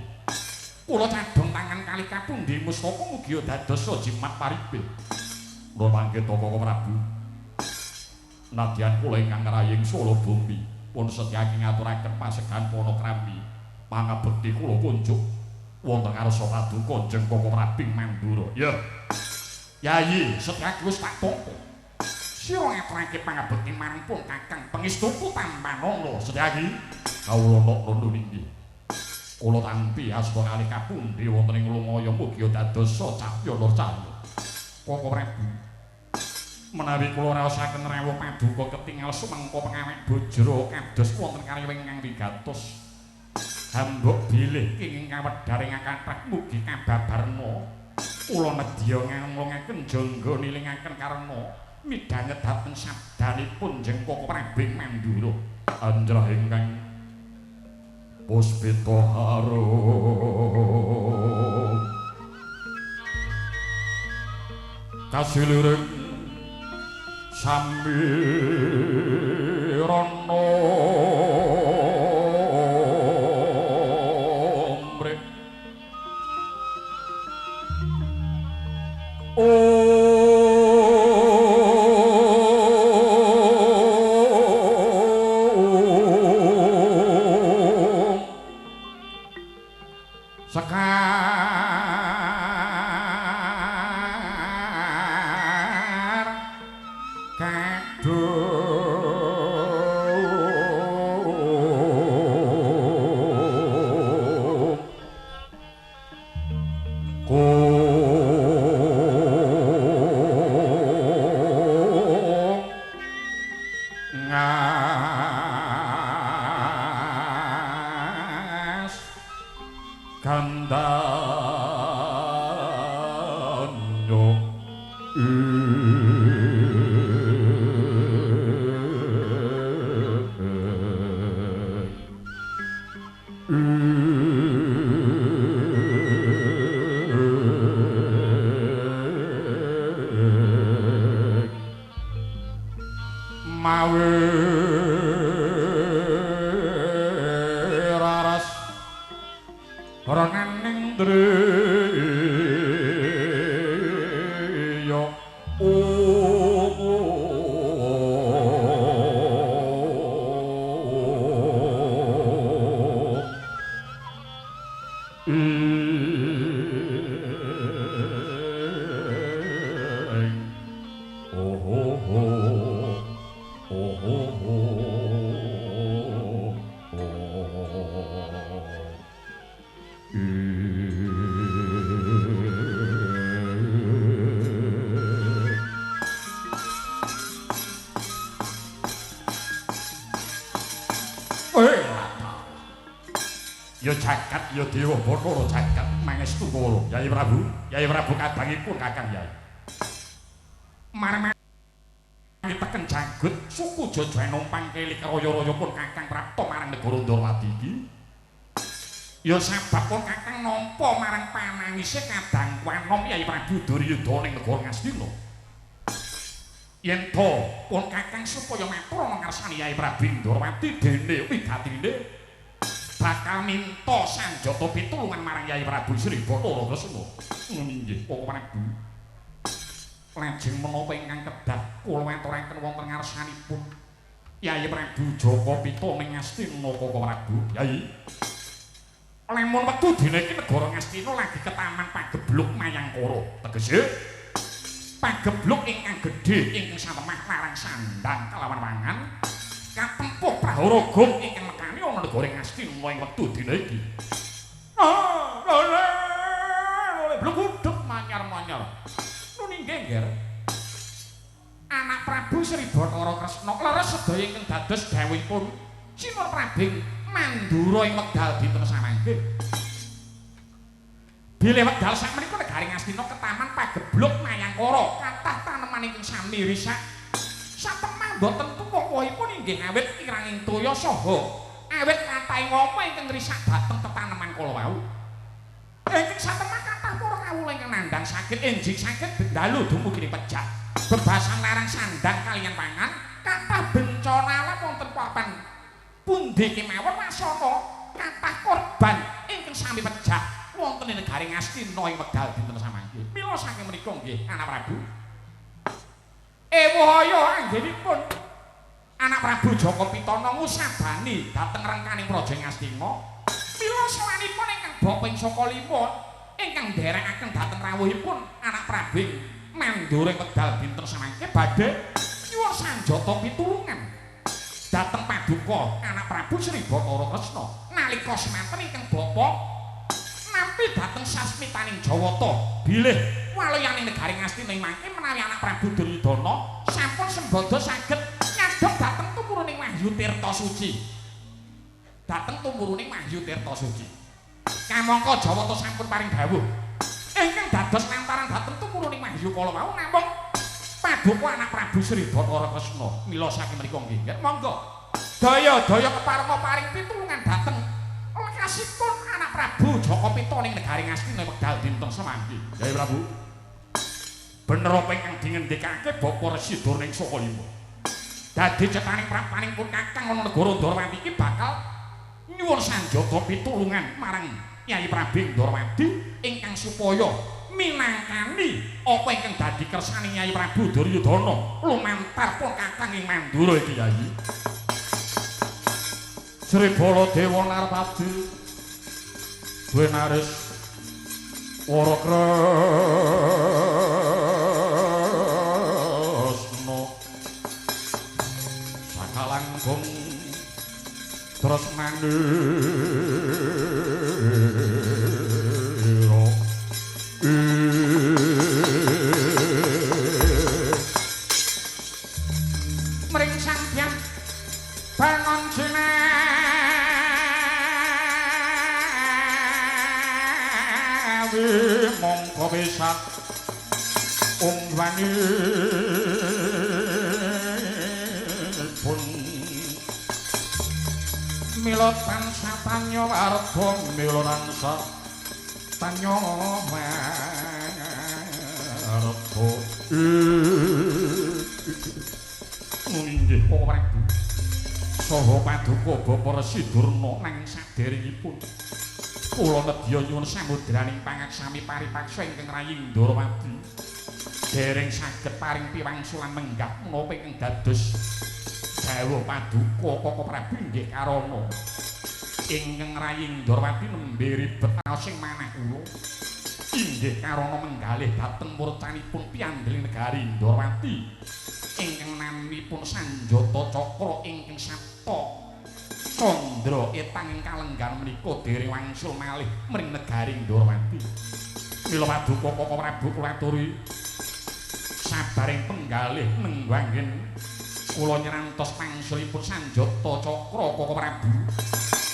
Kula cadhong tangan kali kapundi mustaka mugi dados jimat paribé. Kula mangke to Koko Prabu. Nadyan kula ingkang ngraying Solo Bumi pun setyaki ngaturaken pasegan Panakrami. Pangabekti kula kunjuk wonten ngarsa paduka Jeng Koko Prabu Mandura. Ya. Yayi, setyaki wis tak tampa. Sira ngaturake pangabekti marang pun Kakang Pangestuku Tampanana setyaki. Kawula nok nuninggih. Kula tampi asta kali kapundi wonten ing Lungaya mugi dados cahya nur cahya. Koko Prabu. Menawi kula raosaken rawuh paduka ketingal sumangka pengawek bojro kados wonten karya ingkang wigatos. Hambuk bilih kenging kawedaring kathah mugi kababarna. Kula nedya ngamlungaken jangga nilingaken karena midhanget dhateng sabdanipun Jeng Koko Prabu Mandura. Anjrah ingkang puspita harum kasiluring samirana mrek Sekar kadung ngas gandanyo mawe raras ronaning driya ya jagat ya dewa Bathara jagat mangestu kula Yai Prabu kadangipun Kakang Yai marang teken jagut suku Jajahan numpang keli kaya-raya pun Kakang prapta marang negara Ndorowati iki ya sabab pun Kakang nampa marang panangise kadang wanom Yai Prabu Duryudana ning negara Ngastina yen to pun Kakang supaya matur ana ngarsane Yai Prabu Ndorowati dene wigatine bakal minta sanjata pitulungan marang Yai Prabu Sri Bathara Kresna. Nggih, Koko Prabu. Lajeng menapa ingkang kedah kula aturaken wonten ngarsanipun Yai Prabu Jaka Pita ning Ngastina Koko Prabu. Yai. Lamun wektu dina iki negara Ngastina lagi ketaman pagebluk Mayangkara. Tegese pagebluk ingkang gedhe ingkang satemah larang sandang kalawan wangan katempuh praharaga ingkang nekani ana negara Ngastina ing wektu dina iki. Oleh bluk udep manyar-manyar. Nuni ngger. Anak Prabu Sri Bathara Kresna leres sedaya ingkang dados dawuhipun Sinur Prabing Mandura ing wekdal dinten samangke. Bilih wekdal sakmenika negari Ngastina ketaman pagebluk Mayangkara kathah taneman ingkang sami risak. Satemah boten tuwuhipun inggih awit kiranging toya saha awit kathahing apa ingkang risak dhateng tetaneman kala wau. Ingkang satemah kathah para kawula ingkang nandhang sakit enjing sakit bendalu dumugi pejah. Bebasan larang sandang kaliyan pangan kathah bencana alam wonten papan pundi kemawon wasana kathah korban ingkang sami pejah wonten ing negari Ngastina ing wekdal dinten samangke. Mila saking menika nggih Anak Prabu ewaya anggenipun Anak Prabu Jaka Pitana ngusabani dhateng rengkaning praja Ngastina. Mila sawanipun ingkang bopeng saka lima ingkang nderekaken dhateng rawuhipun Anak Prabu Mandura ing wekdal dinten samangke badhe nyuwun sanjata pitulungan dhateng paduka Anak Prabu Sri Bathara Kresna nalika semanten ingkang bapa nampi dhateng sasmitaning Jawata bilih waloyaning negari Ngastina ing mangke menawi Anak Prabu Duryudana sampun sembada saged nyadhong dhateng tumuruning Wahyu Tirta Suci. Dhateng tumuruning Wahyu Tirta Suci. Kamangka Jawata sampun paring dawuh ingkang dados lantaran dhateng tumuruning Wahyu kala wau namung paduka Anak Prabu Sri Bathara Kresna. Mila saking menika nggih monggo daya-daya keparenga paring pitulungan dhateng lekasipun Anak Prabu Jaka Pitana ing negari Ngastina wekdal dinten samangke. Yai Prabu bener apa ingkang dingendikake Bapa Resi Durning Sakalima dadi cetaning prapaning pun kakang ana negara Ndarawati iki bakal nyuwun sanjata pitulungan marang Nyai Prabing Ndarawati ingkang supaya minangkani apa ingkang dadi kersane Nyai Prabu Duryudana lumantar pun kakang ing Mandura iki Yai. Sri Baladewa Narpati duwe naris Wara Kresna sakalangkung tresnane mring sang hyang bangun jinawi mongko bisa umwani pun mila tansah tanyo warga mila tansah tanyo warga inggih Prabu saha paduka Bapa Resi Durna nanging saderengipun kula nedya nyuwun samudraning pangaksami paripaksa ingkang raying Ndarawati dereng saged paring piwangsulan menggah menapa ingkang dados dawuh paduka Koko Prabu inggih karana ingkang raying Ndarawati nembe ribet sing manah kula inggih karana menggalih dhateng murcanipun piandheling negari Ndarawati ingkang naminipun Sanjata Cakra ingkang sapta Candra etang ing kalenggan menika dereng wangsul malih mring negari Ndarawati. Mila paduka Koko Prabu kula aturi sabaring penggalih nengganggen kula nyerantos pangsulipun Sanjata Cakra Koko Prabu.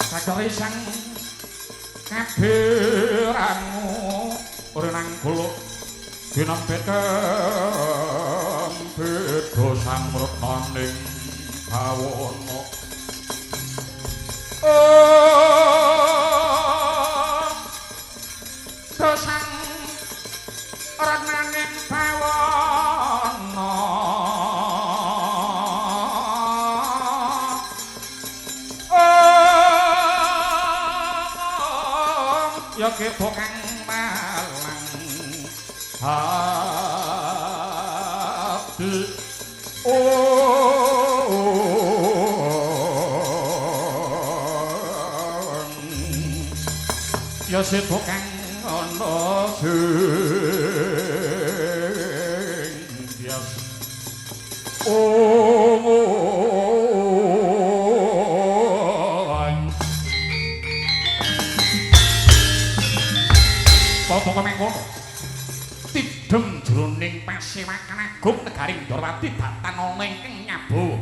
Kakerisang kaberangu renang kula ginambeten beda samretaning bawana. Dosang renaning bawana ya kepo kang malang hati seto kang ana sing bias Pokok mengkono tidem jroning pasewakan agung negaring Ndorowati datan ana ingkang nyabu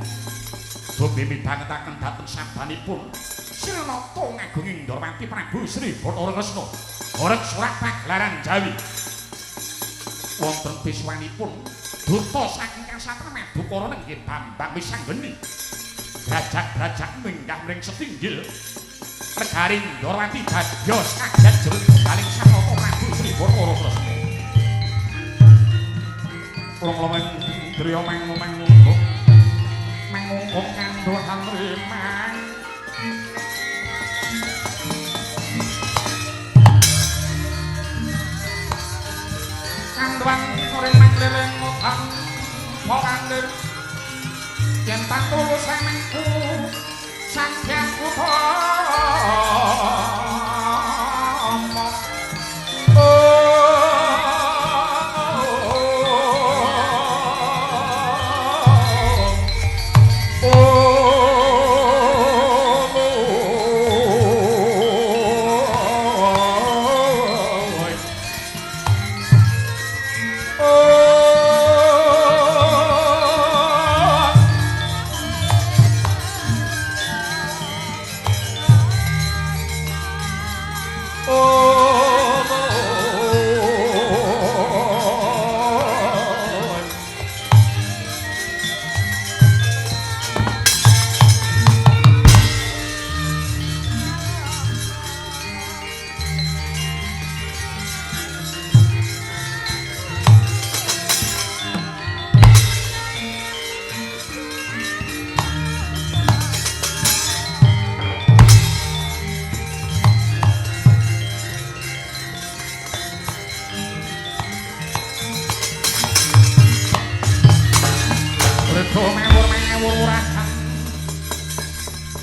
bobe midhangetaken dhateng sabanipun Srinata ngagunging Ndorowati Prabu Sri Bathara Kresna Goreng surat pagelaran Jawi wonten biswanipun duta saking Kasatra Madukara nenggih Bambang Wisanggeni grajak-grajak minggah mring setinggil negaring Ndorowati dados kaget jero galing Srinata Prabu Sri Bathara Kresna Lomeng driya manggung kandha hanriman kandhang sore mangleleng mutan mokandir yen tatulus semengku sanghyang utama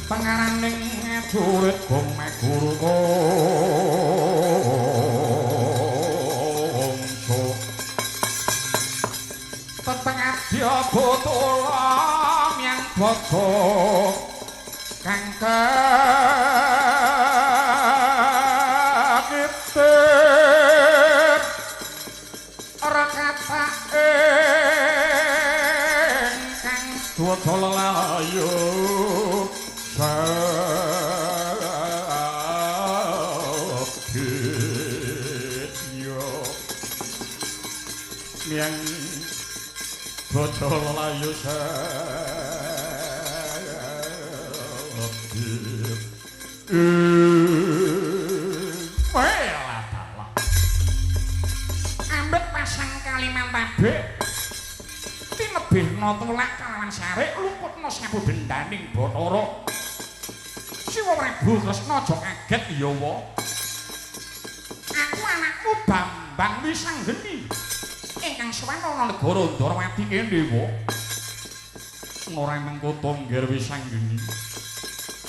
pengaraning jurit gome guru kongso tetengah dia botolam yang bodoh kang kegitir rakata engkang dodol layu yang bocor layu ambek pasang Kalimantan tinebihna tulak kalawan sarik luputna sabu dendaning Bathara Siwa Prabu Kresna aja kaget ya wa aku anakmu Bambang Wisanggeni ingkang sowan ana negara Ndorowati kene wa ora mengko Tongger Wisanggeni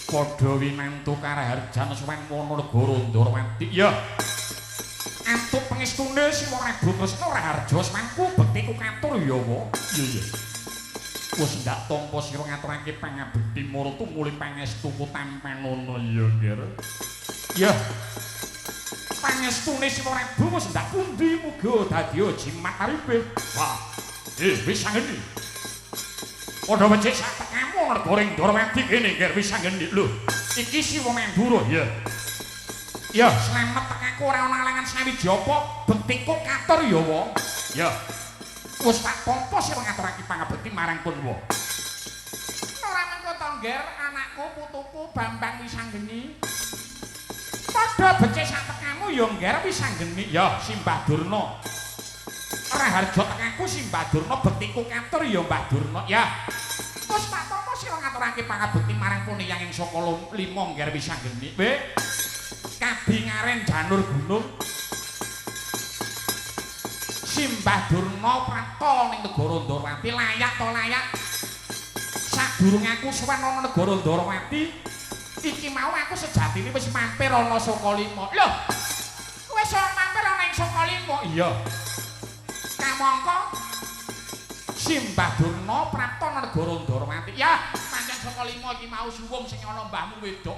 padha winantu Karaharjan sowan ana negara Ndorowati ya antuk pangestune Siwa Prabu Kresna Raharja samangku bektiku katur ya wa iya wis ndak tampa sira ngaturake pangabekti marata muli pangestuku tampan ngono ya Nger ya pangestune Siwa Prabu wis ndak pundi muga dadi jimat aripe wah Wisanggeni padha becik sak tekamu goreng Ndorowati kene Nger Wisanggeni lho iki Siwa Mandura ya ya slamet tekaku ora ana alangan sawijapa bektiku katur ya wa ya wis tak tampa sira ngaturake pangabekti marang pun wa ora mengko Tongger anakku putuku Bambang Wisanggeni padha becik sak tekamu ya Nger Wisanggeni ya Simbah Durna Raharja tekaku Simbah Durna bektiku katur ya Mbah Durna ya wis tak tampa sira ngaturake pangabekti marang pun yang saka 5 Nger Wisanggeni kabingaren janur gunung Simbah Durna prapta ning negara Ndorowati layak to layak sadurunge aku sowan ana negara Ndorowati iki mau aku sejatine wis mampir ana saka 5 lho iya. Kamangka Simbah Durna prapta negara Ndarawati. Ya, pancen saka 5 iki mau suwung sing ana mbahmu wedok.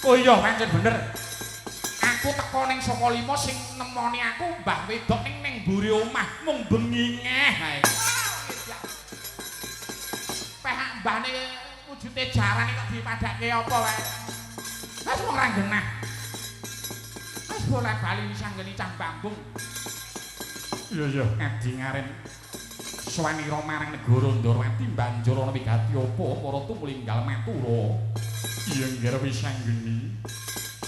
Oh iya, pancen bener. Aku teko ning saka 5 sing nemoni aku mbah wedok ning mburi omah mung bengi ngeh. Peh mbahne wujude jarane kok dipadake apa wae. Wis wong ra genah. Wis bolak-bali sanggeni cah Bambung. Iya, ngadi ngaren swanira marang negara Ndarawati banjur ana wigati apa para tumlinggal matura. Iya nggih wis sanggeni.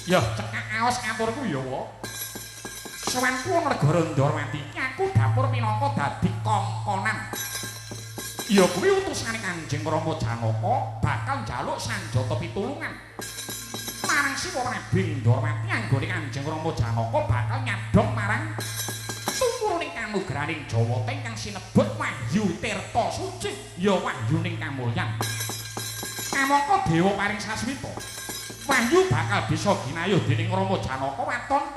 Ya cekak aos ngaturku ya wa. Swanku ana negara Ndarawati aku dapur minangka dadi kongkonan. Ya kuwi utusane Kanjeng Rama Janaka bakal njaluk sanjata pitulungan. Marang Siwa Prabu Ndarawati anggone Kanjeng Rama Janaka bakal nyadhong marang tumurune kanugrahaning Jawata ingkang sinebut Wahyu Tirta Suci ya wahyuning kamulyan. Kamangka dewa paring sasmita. Wahyu bakal bisa ginayuh dening Rama Janaka waton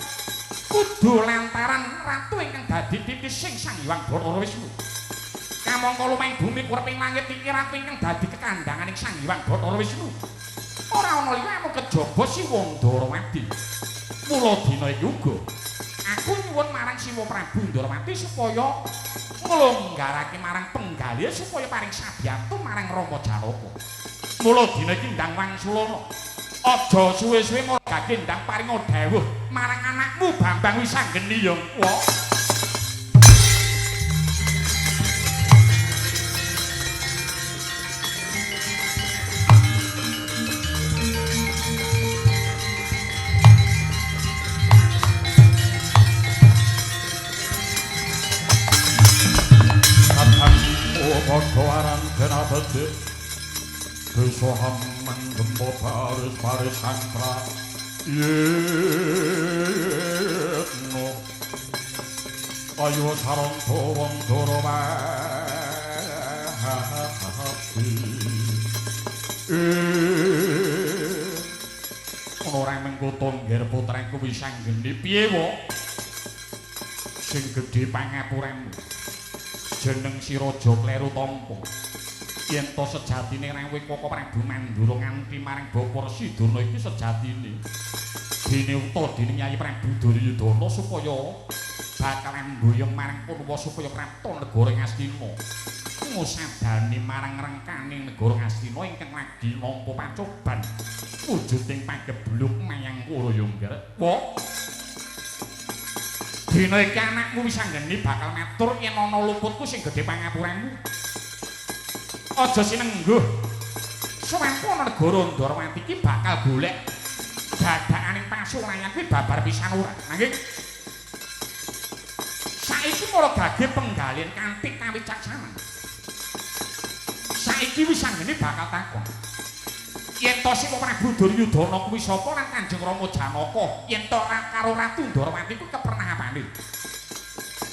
kudu lantaran ratu ingkang dadi titis sing Sang Hyang Bathara Wisnu. Kamangka lumeng bumi kureping langit iki ratu ingkang dadi kekandanganing Sang Hyang Bathara Wisnu. Ora ana liya mung kejaba Siwa Ndarawati. Mula dina iki uga aku nyuwun marang Siwa Prabu Ndarawati supaya nglonggarake marang penggalih supaya paring sabiyantu marang Rama Janaka. Mula dina iki ndang wangsulana. Aja suwe-suwe margake ndang paringa dawuh marang anakmu Bambang Wisanggeni ya. Padha aran kenabete Desa hamang gempa baris santra Yetno Ayo sarang tawang Ndarawati Ora mengko tongger putraku Wisanggeni piye wa sing gedhe pangapuranmu jeneng si Raja kleru tampa yen to sejatine rawuh Koko Prabu Mandura nganti marang Bapa Resi Durna iki sejatine dene uta dening Nyai Prabu Duryudana supaya bakalan mboyong marang Purwa supaya prapta negara Ngastina ngusadani marang rengkaning negara Ngastina ingkang lagi nampa pacoban wujuding pagebluk mayang Kurayanggar. Wa dina iki anakmu Wisanggeni bakal matur yen ana luputku sing gedhe pangapuranmu. Aja sinengguh. Suwenku ana negara Ndarawati iki bakal golek dadakaning pasurayan kuwi babar pisan ora. Nggih. Saiki para gage penggalian kanthi kawicaksanan. Saiki Wisanggeni bakal takon. Yen to Siwa Prabu Duryudana kuwi sapa lan Kanjeng Rama Janaka yen to karo Ratu Ndarawati kuwi kepernahapane.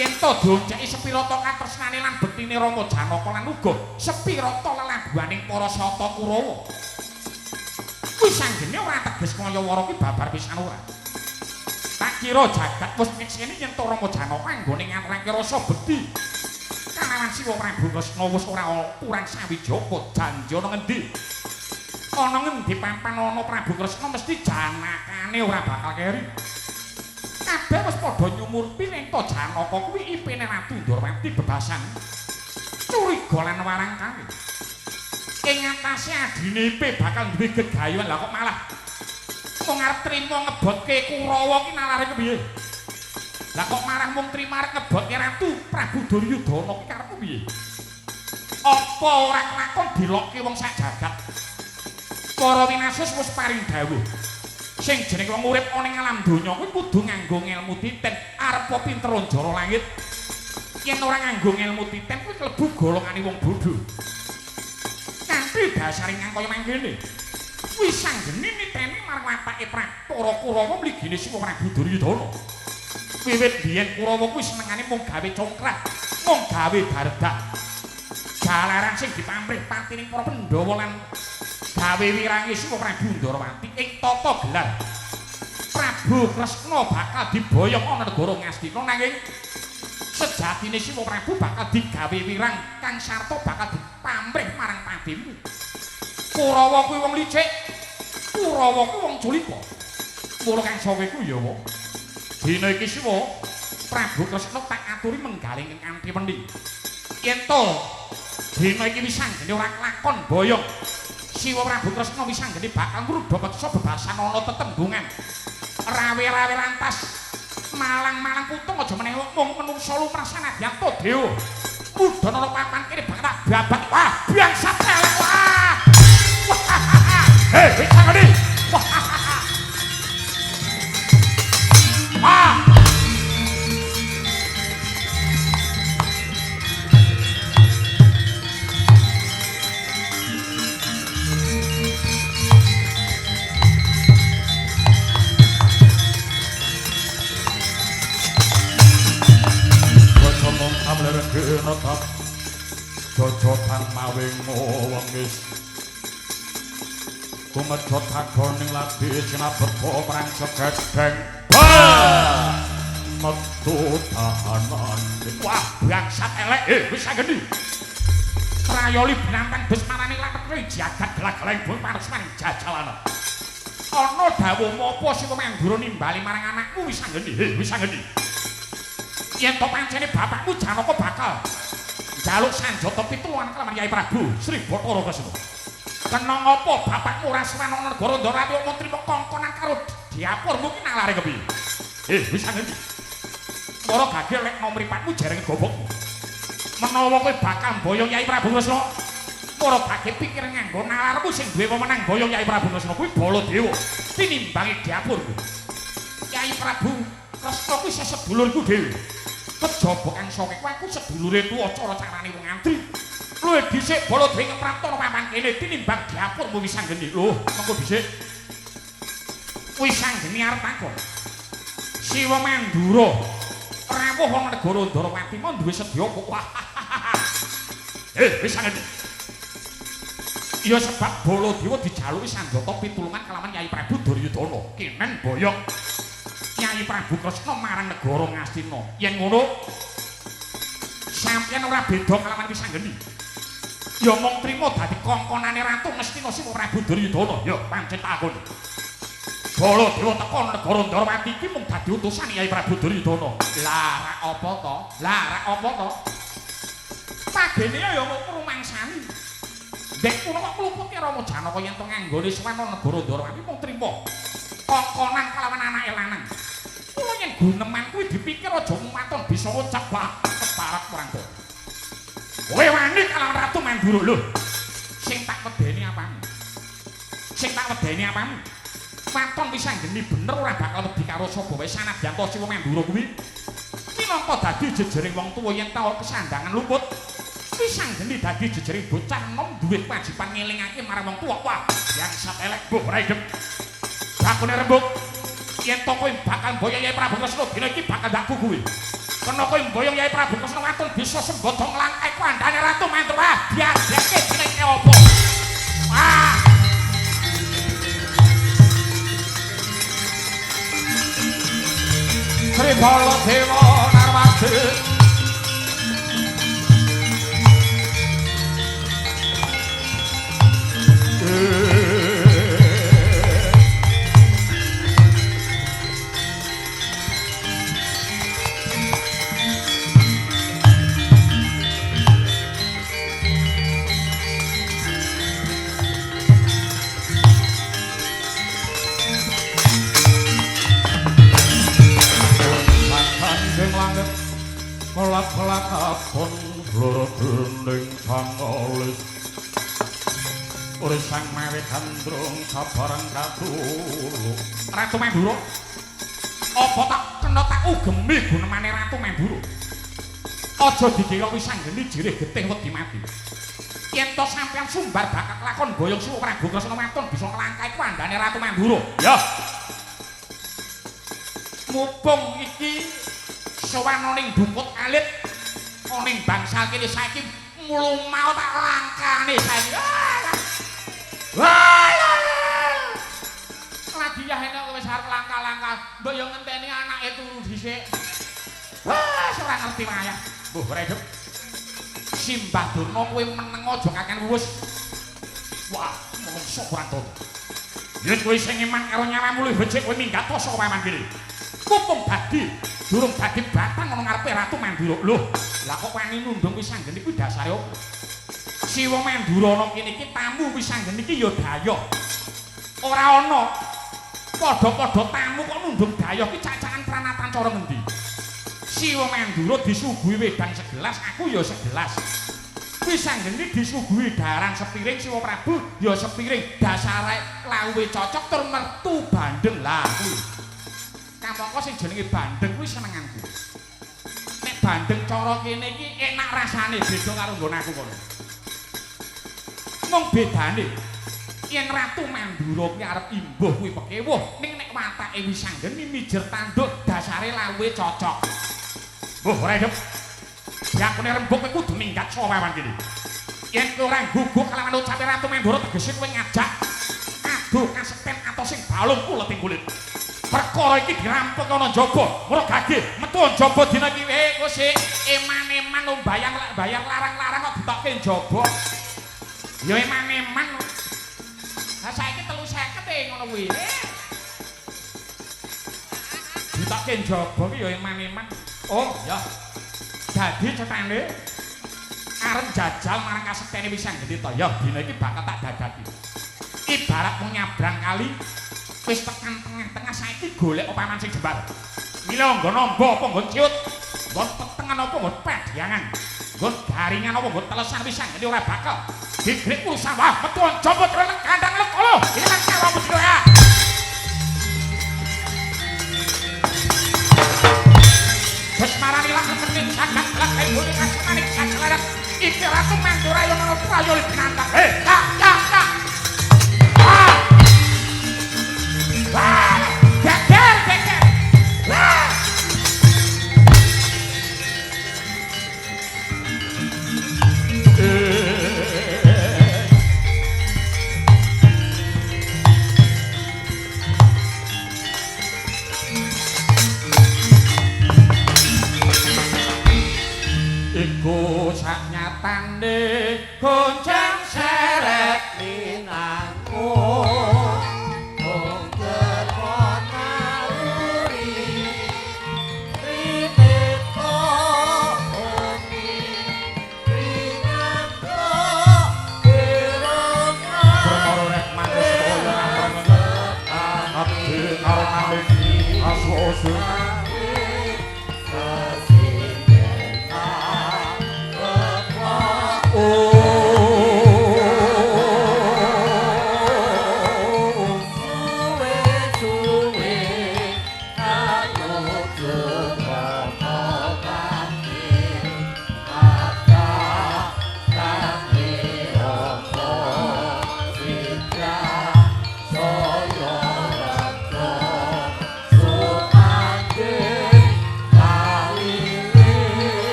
Yen to dionceki sepira to katresnane lan bektine Rama Janaka lan uga sepira to lelabuhaning para sata Kurawa. Wisanggeni ora teges kaya wara ki babar pisan ora. Tak kira jagat wis nyekseni yen to Rama Janaka anggone ngantrake rasa bekti. Kalawan Siwa Prabu Kresna wis ora kurang sawijaka janji ana ngendi? Ana ngendi papan ana Prabu Kresna mesti janakane ora bakal keri. Kabeh wis padha nyumurpi ning to Janaka kuwi ipine Ratu Ndarawati bebasan. Curiga lan warangkane. Ing atase adine ipe bakal duwe gegayuhan lah kok malah kok ngarep trima ngebotke Kurawa ki nalare kepiye? Lah kok marang mung trima arep ngebotke Ratu Prabu Duryudana ki karepmu piye? Apa ora kelakon dilokke wong sak jagat? Para winasus wis paring dawuh. Sing jeneng wong urip ana ing alam donya kuwi kudu nganggo ngelmu titen arepa pinter njara langit. Yen ora nganggo ngelmu titen kuwi klebu golongane wong bodho. Kanthi dasaring kaya mangkene. Wisanggeni niteni marang watake para Kurawa mligine Siwa Prabu Duryudana. Wiwit biyen Kurawa kuwi senengane mung gawe congkrak, mung gawe dardak. Jalaran sing dipamrih patining para Pandhawa lan gawe wirangi Siwa Prabu Ndarawati ing tata gelar Prabu Prabu Kresna bakal diboyong ana negara Ngastina nanging sejatine Siwa Prabu bakal digawe wirang Kang Sarta bakal dipamrih marang Padhewi. Kurawa kuwi wong licik, Kurawa kuwi wong culika. Mula Kang Sawa iku ya wong. Dina iki Siwa Prabu Kresna tak aturi menggaling ing kanthi wening. Yen to dina iki wis anggene ora lakon boyong. Siwa Prabu Kresna wis anggene bakal ngrubah beksa bebasan ana tetembungan. Rawe-rawe lantas malang-malang putung aja meneh mung menungsa lumrah sanadyan to dewa. Mudhun ana papan kene bakal babak. Wah, bangsat elek wah. Hei, wis ngene. Wah. Kenotap jojotan mawing wengis kumejot agoning lati sinabet perang segedeng metu tahanan. Wah, bangsat elek wis ngene. Prayoli binantang bis marani lampet kuwi jagat gelag-gelag bun paresman jajalana. Ana dawuh apa sing Mandura nimbali marang anakmu wis ngene wis ngene. Yen to pancene bapakmu Janaka bakal njaluk sanjata pituluan kelawan Kyai Prabu Sri Bathara Kresna. Kena ngapa bapakmu ora sewan ana negara Ndorati wong trima kongkonan karo diapur mungkin nalare kepiye? Wis ngene. Para gagil lek mau mripatmu jareng gobokmu. Menawa kowe bakal boyong Kyai Prabu Kresna, para gagil pikir nganggo nalarmu sing duwe wewenang boyong Kyai Prabu Kresna kuwi Baladewa tinimbangi diapurku. Kyai Prabu Kresna kuwi sedulurku dhewe. Kejaba Kang Sawa iku aku sedulure tuwa cara carane wong antri. Luwih dhisik Baladewa ngepraptana paman kene tinimbang diapurmu wis anggene. Lho, mengko dhisik. Wis anggene arep takon. Siwa Mandura rawuh ana negara Ndarawati mau duwe sedya kok. Wis anggene. Ya sebab Baladewa dijaluki sanjata pitulungan kelawan Kyai Prabu Duryudana. Kenen boyong Kyai Prabu Kresna marang negara Ngastina. Yen ngono sampeyan ora beda kelawan wis anggene. Ya mung trima dadi kongkonane Ratu Ngastina Siwa Prabu Duryudana. Ya pancen takon. Baladewa teko negara Ndarawati iki mung dadi utusan Kyai Prabu Duryudana. Lah rak apa to? Lah rak apa to? Pagene ya mung rumangsani. Dek kuno kok kluputi Rama Janaka yen to nganggone suwan negara Ndarawati mung trima kongkonan kelawan anake lanang. Kulo yen guneman kuwi dipikir aja maton bisa ucap bak keparat perang to. Kowe wani kalawan Ratu Mandura lho. Sing tak wedeni apamu? Sing tak wedeni apamu? Maton wis anggene bener ora bakal wedi karo sapa wae sanadyan to Siwa Mandura kuwi. Minangka dadi jejering wong tuwa yen tau kesandangan luput. Wis anggene dadi jejering bocah enom duwe kewajiban ngelingake marang wong tuwa. Wah, yang sat elek mbok raidem. Bakune rembug. Yen to kowe bakal boyong Kyai Prabu Kresna dina iki bakal dakku kuwi. Kena kowe boyong Kyai Prabu Kresna watun bisa sembodo nglangkai kandhane Ratu Mandura. Diadeke dina iki apa? Wah. Sri Baladewa Narwati melak-melak apun loro gending sangolis urisang mawi gandrung sabarang katulu. Ratu Mandura apa tak kena tak ugemi gunemane Ratu Mandura. Aja dikira wis anggene jirih getih wedi mati. Yen to sampeyan sumbar bakat lakon boyong Siwa Prabu Kresna watun bisa nglangkai kandhane Ratu Mandura. Ya. Mumpung iki sowan ning dukut alit ning bangsal kene saiki mulu mau tak langkane saiki. Wah. Lagi ya enak wis arep langka-langka mbok yo ngenteni anake turu dhisik. Wah, ora ngerti wayah. Mbuh redep. Simbah Durna kowe meneng aja kaken wuwus. Wah, menungso kurang to. Yen kowe sing iman karo nyawamu luwih becik kowe minggat to saka paman kene. Kupung dadi, durung dadi batang ana ngarepe Ratu Mandura. Lho, lah kok wani nundung wis anggen iki dasare opo? Siwa Mandura ana kene iki tamu wis anggen iki ya dayoh. Ora ana padha-padha tamu kok nundung dayoh ki cacakan pranatan cara ngendi? Siwa Mandura disuguhi wedang segelas, aku ya segelas. Wis anggene disuguhi darang sepiring Siwa Prabu ya sepiring. Dasare lawuhe cocok tur mertu bandeng lah kuwi. Kamangka sing jenenge bandeng kuwi senenganku. Nek bandeng cara kene iki enak rasane beda karo nggon aku kono. Mung bedane yen Ratu Mandura kuwi arep imbuh kuwi pekewuh ning nek watake wis anggene mijer tanduk dasare lawuhe cocok. Oh, redep. Yang kene rembug kowe kudu minggat saka wawan kene. Yen kowe ora guguk kelawan ucape Ratu Mandura tegese kowe ngajak aduh kasepen atau sing balung kulit kulit. Perkara iki dirampung ana njaba. Mula gage metu njaba dina iki kowe sik eman-eman bayar larang-larang kok ditokke njaba. Ya eman-eman. Lah saiki 350 ngono kuwi. Ditokke njaba ki ya eman-eman. Oh, ya. Dadi cetane arep jajal marang kasektene wis anggene to. Ya, dina iki bakal tak dadaki. Ibarat mung nyabrang kali wis tekan tengah-tengah saiki golek paman sing jembar. Mila nggon nombo apa nggon ciut, nggon petengan apa nggon pedyangan, nggon garingan apa nggon telesan wis anggene ora bakal. Digrek urusan wah metu njaba treneng kandang lekolo. Iki lan karo ya. Wis marani langsung penting saged lakon budi kasemanik sakelarat iki Ratu Mandura yang ana prayolit nantang. Tak. Ah! Wah! Geger. Wah! Iku sak nyatane goncang seret linangku mungker kona uri ribetko umi ringanko birongka bermorek manus koyo abdi karo naliki aswosu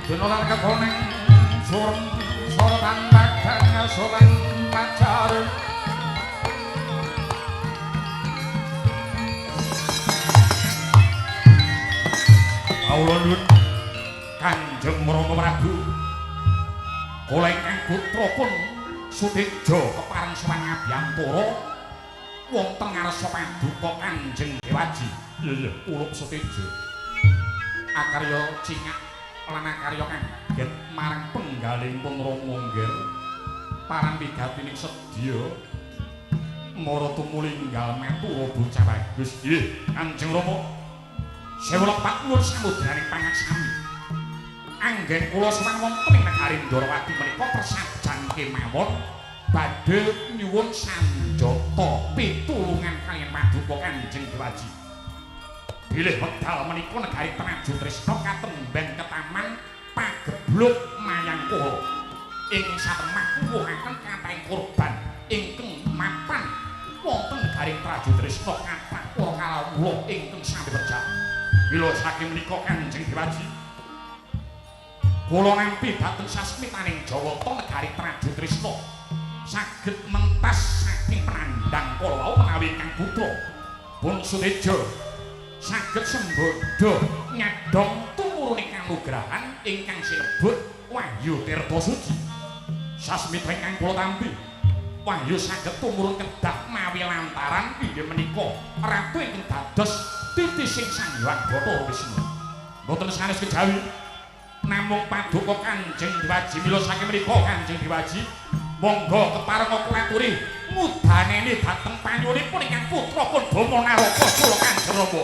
Dinolar kekoneng surem sorotan baganya solan pacar Aulun Kanjeng Rama Prabu oleh kang putra pun Sudikja kepareng sowan Abiyantara wonten ngarsa paduka Kanjeng Dewaji. Iya ulup Sudikja akarya cingak lan karya kaget marang penggalipun Rama Ngger parang wigatining sedya mara tumulinggal metura bocah bagus. Nggih Kanjeng Rama sewu lepat nuwun samudraning pangaksami anggen kula semang wonten ing negari Ndarawati menika persajan kemawon badhe nyuwun sanjata pitulungan kaliyan paduka Kanjeng Dewaji. Bilih wekdal menika negari Traju Trisna katembang ketaman pagebluk Mayangkara. Ing satemah kuwuhaken kathahing korban ingkang mapan wonten negari Traju Trisna kathah para kalawuh kula ingkang sami pecah. Mila saking menika Kanjeng Dewaji kula nampi dhateng sasmitaning Jawata negari Praja Trisna saged mentas saking penandang kala menawi Kang Putra pun Suteja saged sembada nyadong tumurune kanugrahan ingkang sinebut Wahyu Tirta Suci. Sasmita ingkang kula tampi Wahyu saged tumurun kedah mawi lantaran inggih menika ratu ingkang dados titising Sang Hyang Bathara Wisnu. Boten sanes kejawi namung paduka Kanjeng Dewaji mila saking menika Kanjeng Dewaji monggo keparenga kula aturi mudaneni dhateng panyunipun ingkang putra pun Bama Naraka kula Kanjeng Rama.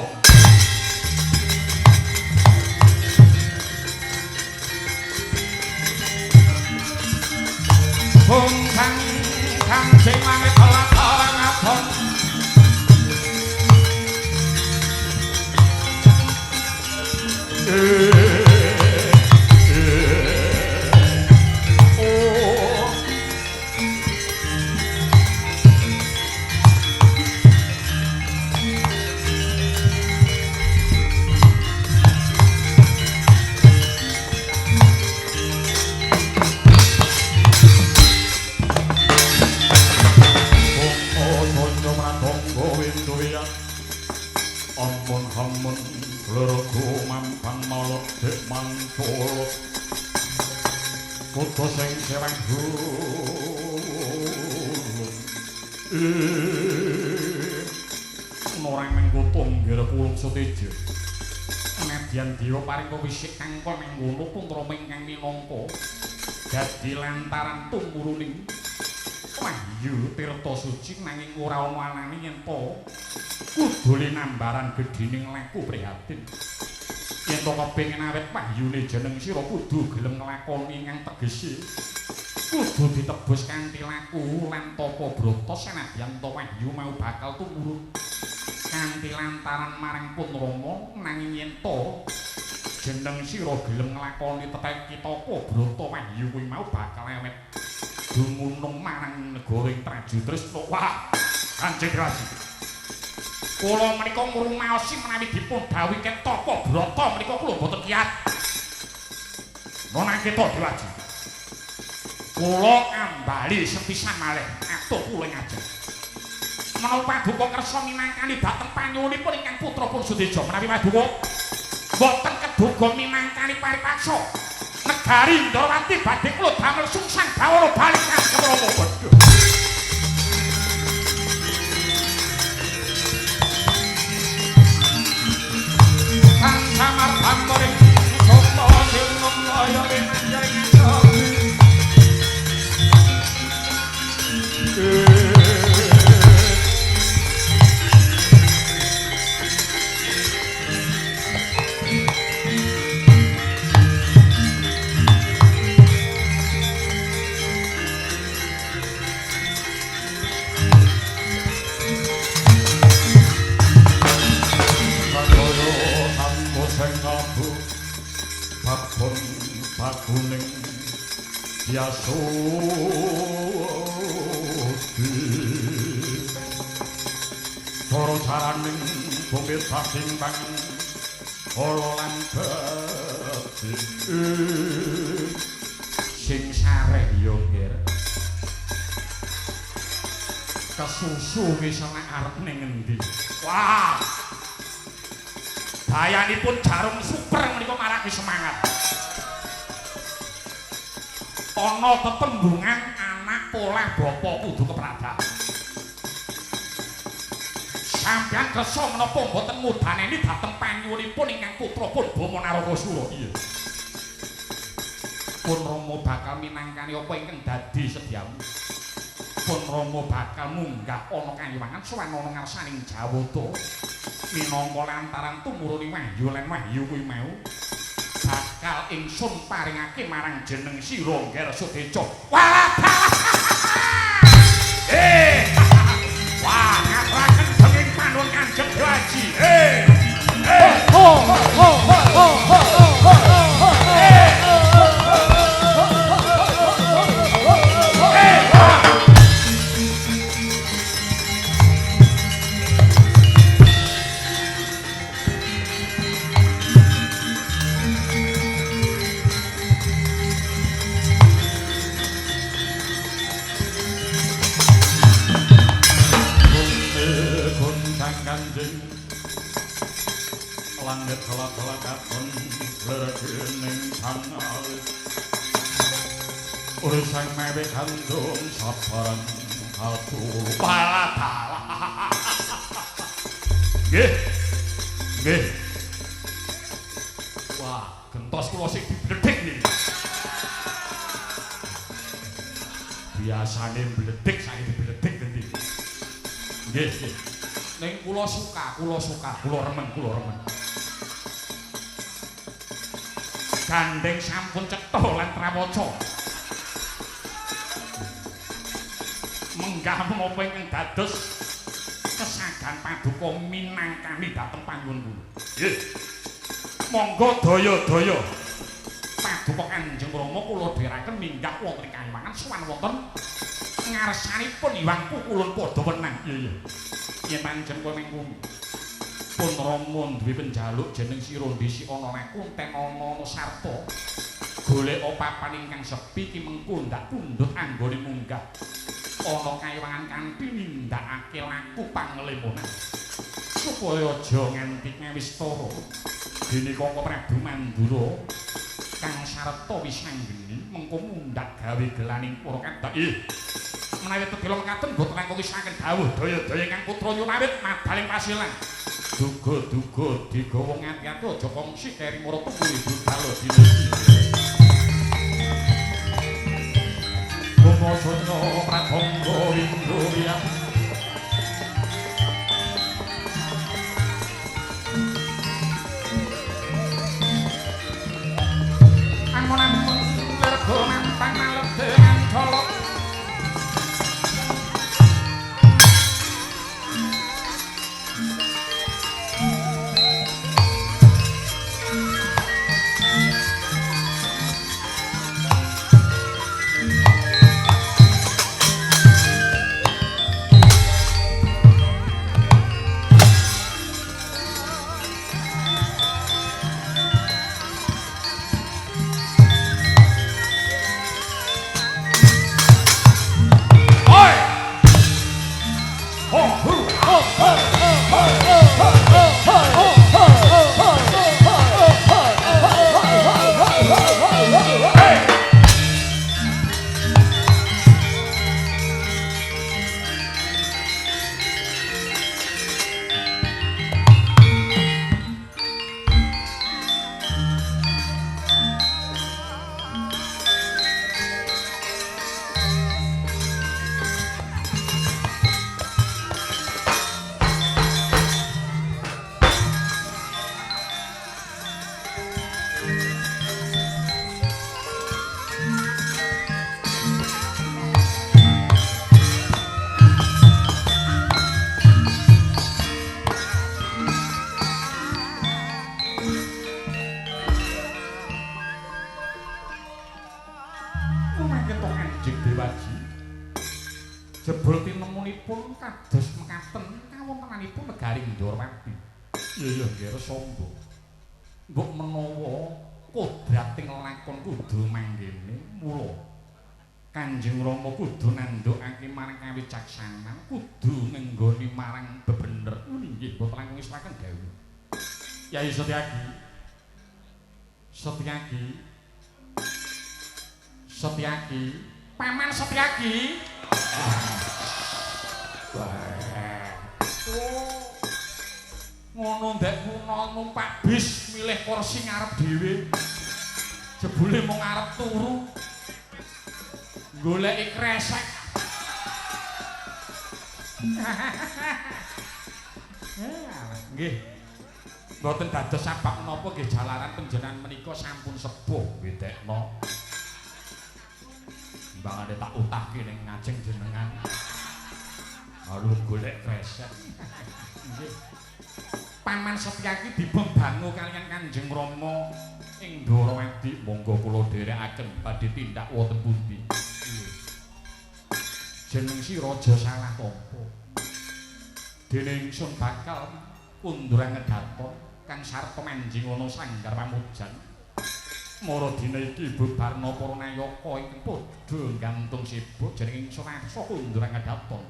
Bungkang Kanjeng langit telah ngabon Kudu sing sewang Norang mengkutung ngira kulung Suteja. Nadyan Dewa paring kewisik kang kon ngono putra ingkang minangka dadi lantaran tumuruning Wahyu Tirta Suci nanging ora ana anane yen to kudune nambaran gedhining laku prihatin. Yen to kepengin awet wahyune jeneng sira kudu gelem nglakoni ingkang tegese kudu ditebus kanthi laku lan tapa brata senadyan to wahyu mau bakal tumurun kanthi lantaran marang pun Rama nanging yen to jeneng sira gelem nglakoni tetek kitapa brata wahyu kuwi mau bakal awet dumunung marang negara ing Praja Trisna. Wah Kanjeng Dewaji kula menika ngrumaosi menawi dipun dawuhken tapa brata menika kula boten kiyat. Nona kita Dewaji. Kula ambali sepisan malih atur kula ngajeng. Menawi paduka kersa minangkani dhateng panyuwunipun ingkang putra pun Suteja menawi paduka boten keduga minangkani paripaksa negari Ndrawati badhe kula damel sungsang bawala bali Kanjeng Rama. Samar pamore sopo sing ngoyo menanjari ngasobi kuning Yasudi para caraning bumi sasimbang kala lan dadi sing sareh yo nggir kesusu wis ana arep ning endi. Wah dayanipun jarum super menika marang semangat. Ana tetembungan anak polah bapa kudu kepradak. Sampeyan kersa menapa mboten mudaneni dhateng panyuwunipun ingkang putra pun Bama Naraka Sura. Iya. Pun Rama bakal minangkani apa ingkang dadi sedyamu. Pun Rama bakal munggah ana kanyuwangan sowan ana ngarsaning Jawata. Minangka lantaran tumurune wahyu lan wahyu kuwi mau bakal ingsun paringake marang jeneng sira Ngger Suteja. Wah wah ngaturaken denging panuwun Kanjeng Dewaji. Ho ho ho ho ho ho ho. langit kelak-kelakaken leregening tangal urusan mewe kandung sabaran kalbu palatala nggih nggih wah gentos kula sing dibledhek niki biasane mbledhek saiki dibledhek ngendi nggih nggih ning kula suka kula remen gandeng sampun cetha lan trawaca menggah menapa ingkang dados kesagan paduka minangkani dhateng panyuwun kula nggih monggo daya-daya paduka Kanjeng Rama kula dheraken minggah wonten ing Kalimangan sowan wonten ngarsanipun Hyang Kukulun padha wenang iya yen panjenengan kowe mengkumi pun Rama duwe penjaluk jeneng sira ndisi ana Kunten ana sarta golek papan ingkang sepi ki mengko ndak pundhut anggone munggah ana kayiwangan kanthi nindakake laku panglemonan supaya aja nganti ngawistara dene Koko Prabu Mandura kang sarta wis nanggeni mengko mundhak gawe gelaning para kadha menawi tedhela mekaten boten langkung wisaken dawuh daya-daya kang putra nyunawit madaling pasilan duga-duga digawa ngati-ati aja kongsi keri mara tunggu budal dina Kumosono pratangga Windoya Angon-angon lergo mampang malep dengan colok jebul tinemunipun kados mekaten kawontenanipun negari Ndorowati. Iya nggih sombong. Mbok menawa kodrating lakon kudu manggene mula Kanjeng Rama kudu nandhukake marang kawicaksanan, kudu nenggoni marang bebener. Nggih boten langkung ispaken dawuh. Yai Setyaki. Paman Setyaki. Ngono ndek numpak bis milih kursi ngarep dhewe. Jebule mung arep turu. Goleki kresek. Nggih. Mboten dados sabab menapa nggih jalaran panjenengan menika sampun sepuh wedekno. Mbangane tak utahke ning ngajeng jenengan. Aduh golek kresek. Nggih. Paman Setyaki dipun bangu kaliyan Kanjeng Rama ing Ndorowati, monggo kula dherekaken badhe tindak wonten pundi. Jeneng si Raja salah tampa. Dene ingsun bakal kundurang ngedaton kang sarta manjing ana sanggar pamujan. Mara dina iki bubarna para nayaka ingkang padha gantung sibuk jeneng ingsun aksa kundurang ngedaton.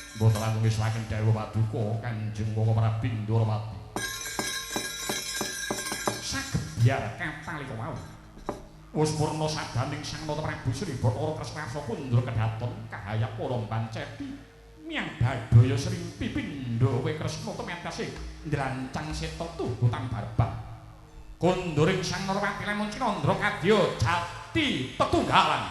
Mboten langkung ngiswaken dawuh paduka Kanjeng Prabu Ndorowati. biar kapal iku wau. Wis purna sadaning Sang Nata Prabu Sri Bathara Kresna Pundra kedaton kahayap para panceti miang badaya Sri Pipindha we Kresna tementase ndrancang seta tuhutan barbah. Konduring Sang Narwati lamun Cinandra kadya jati tetunggalan.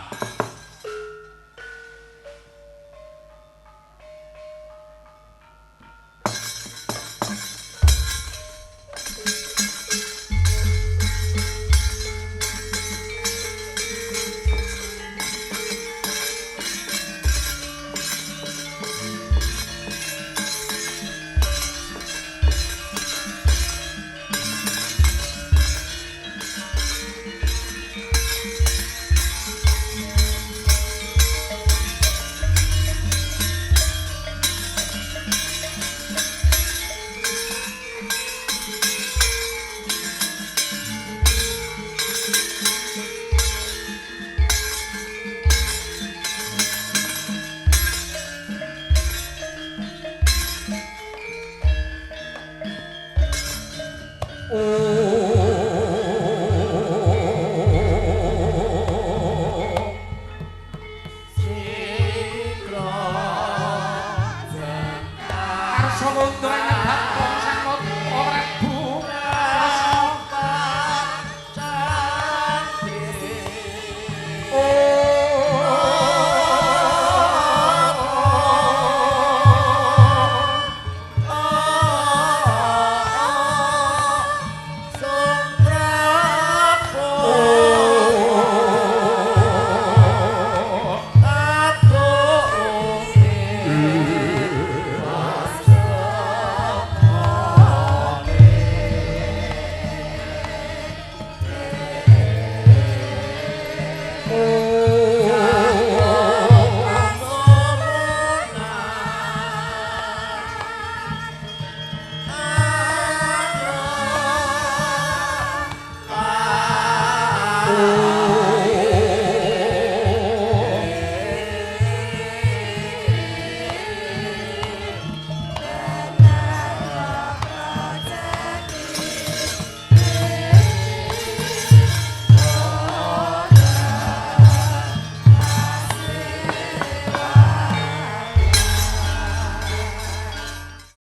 Oh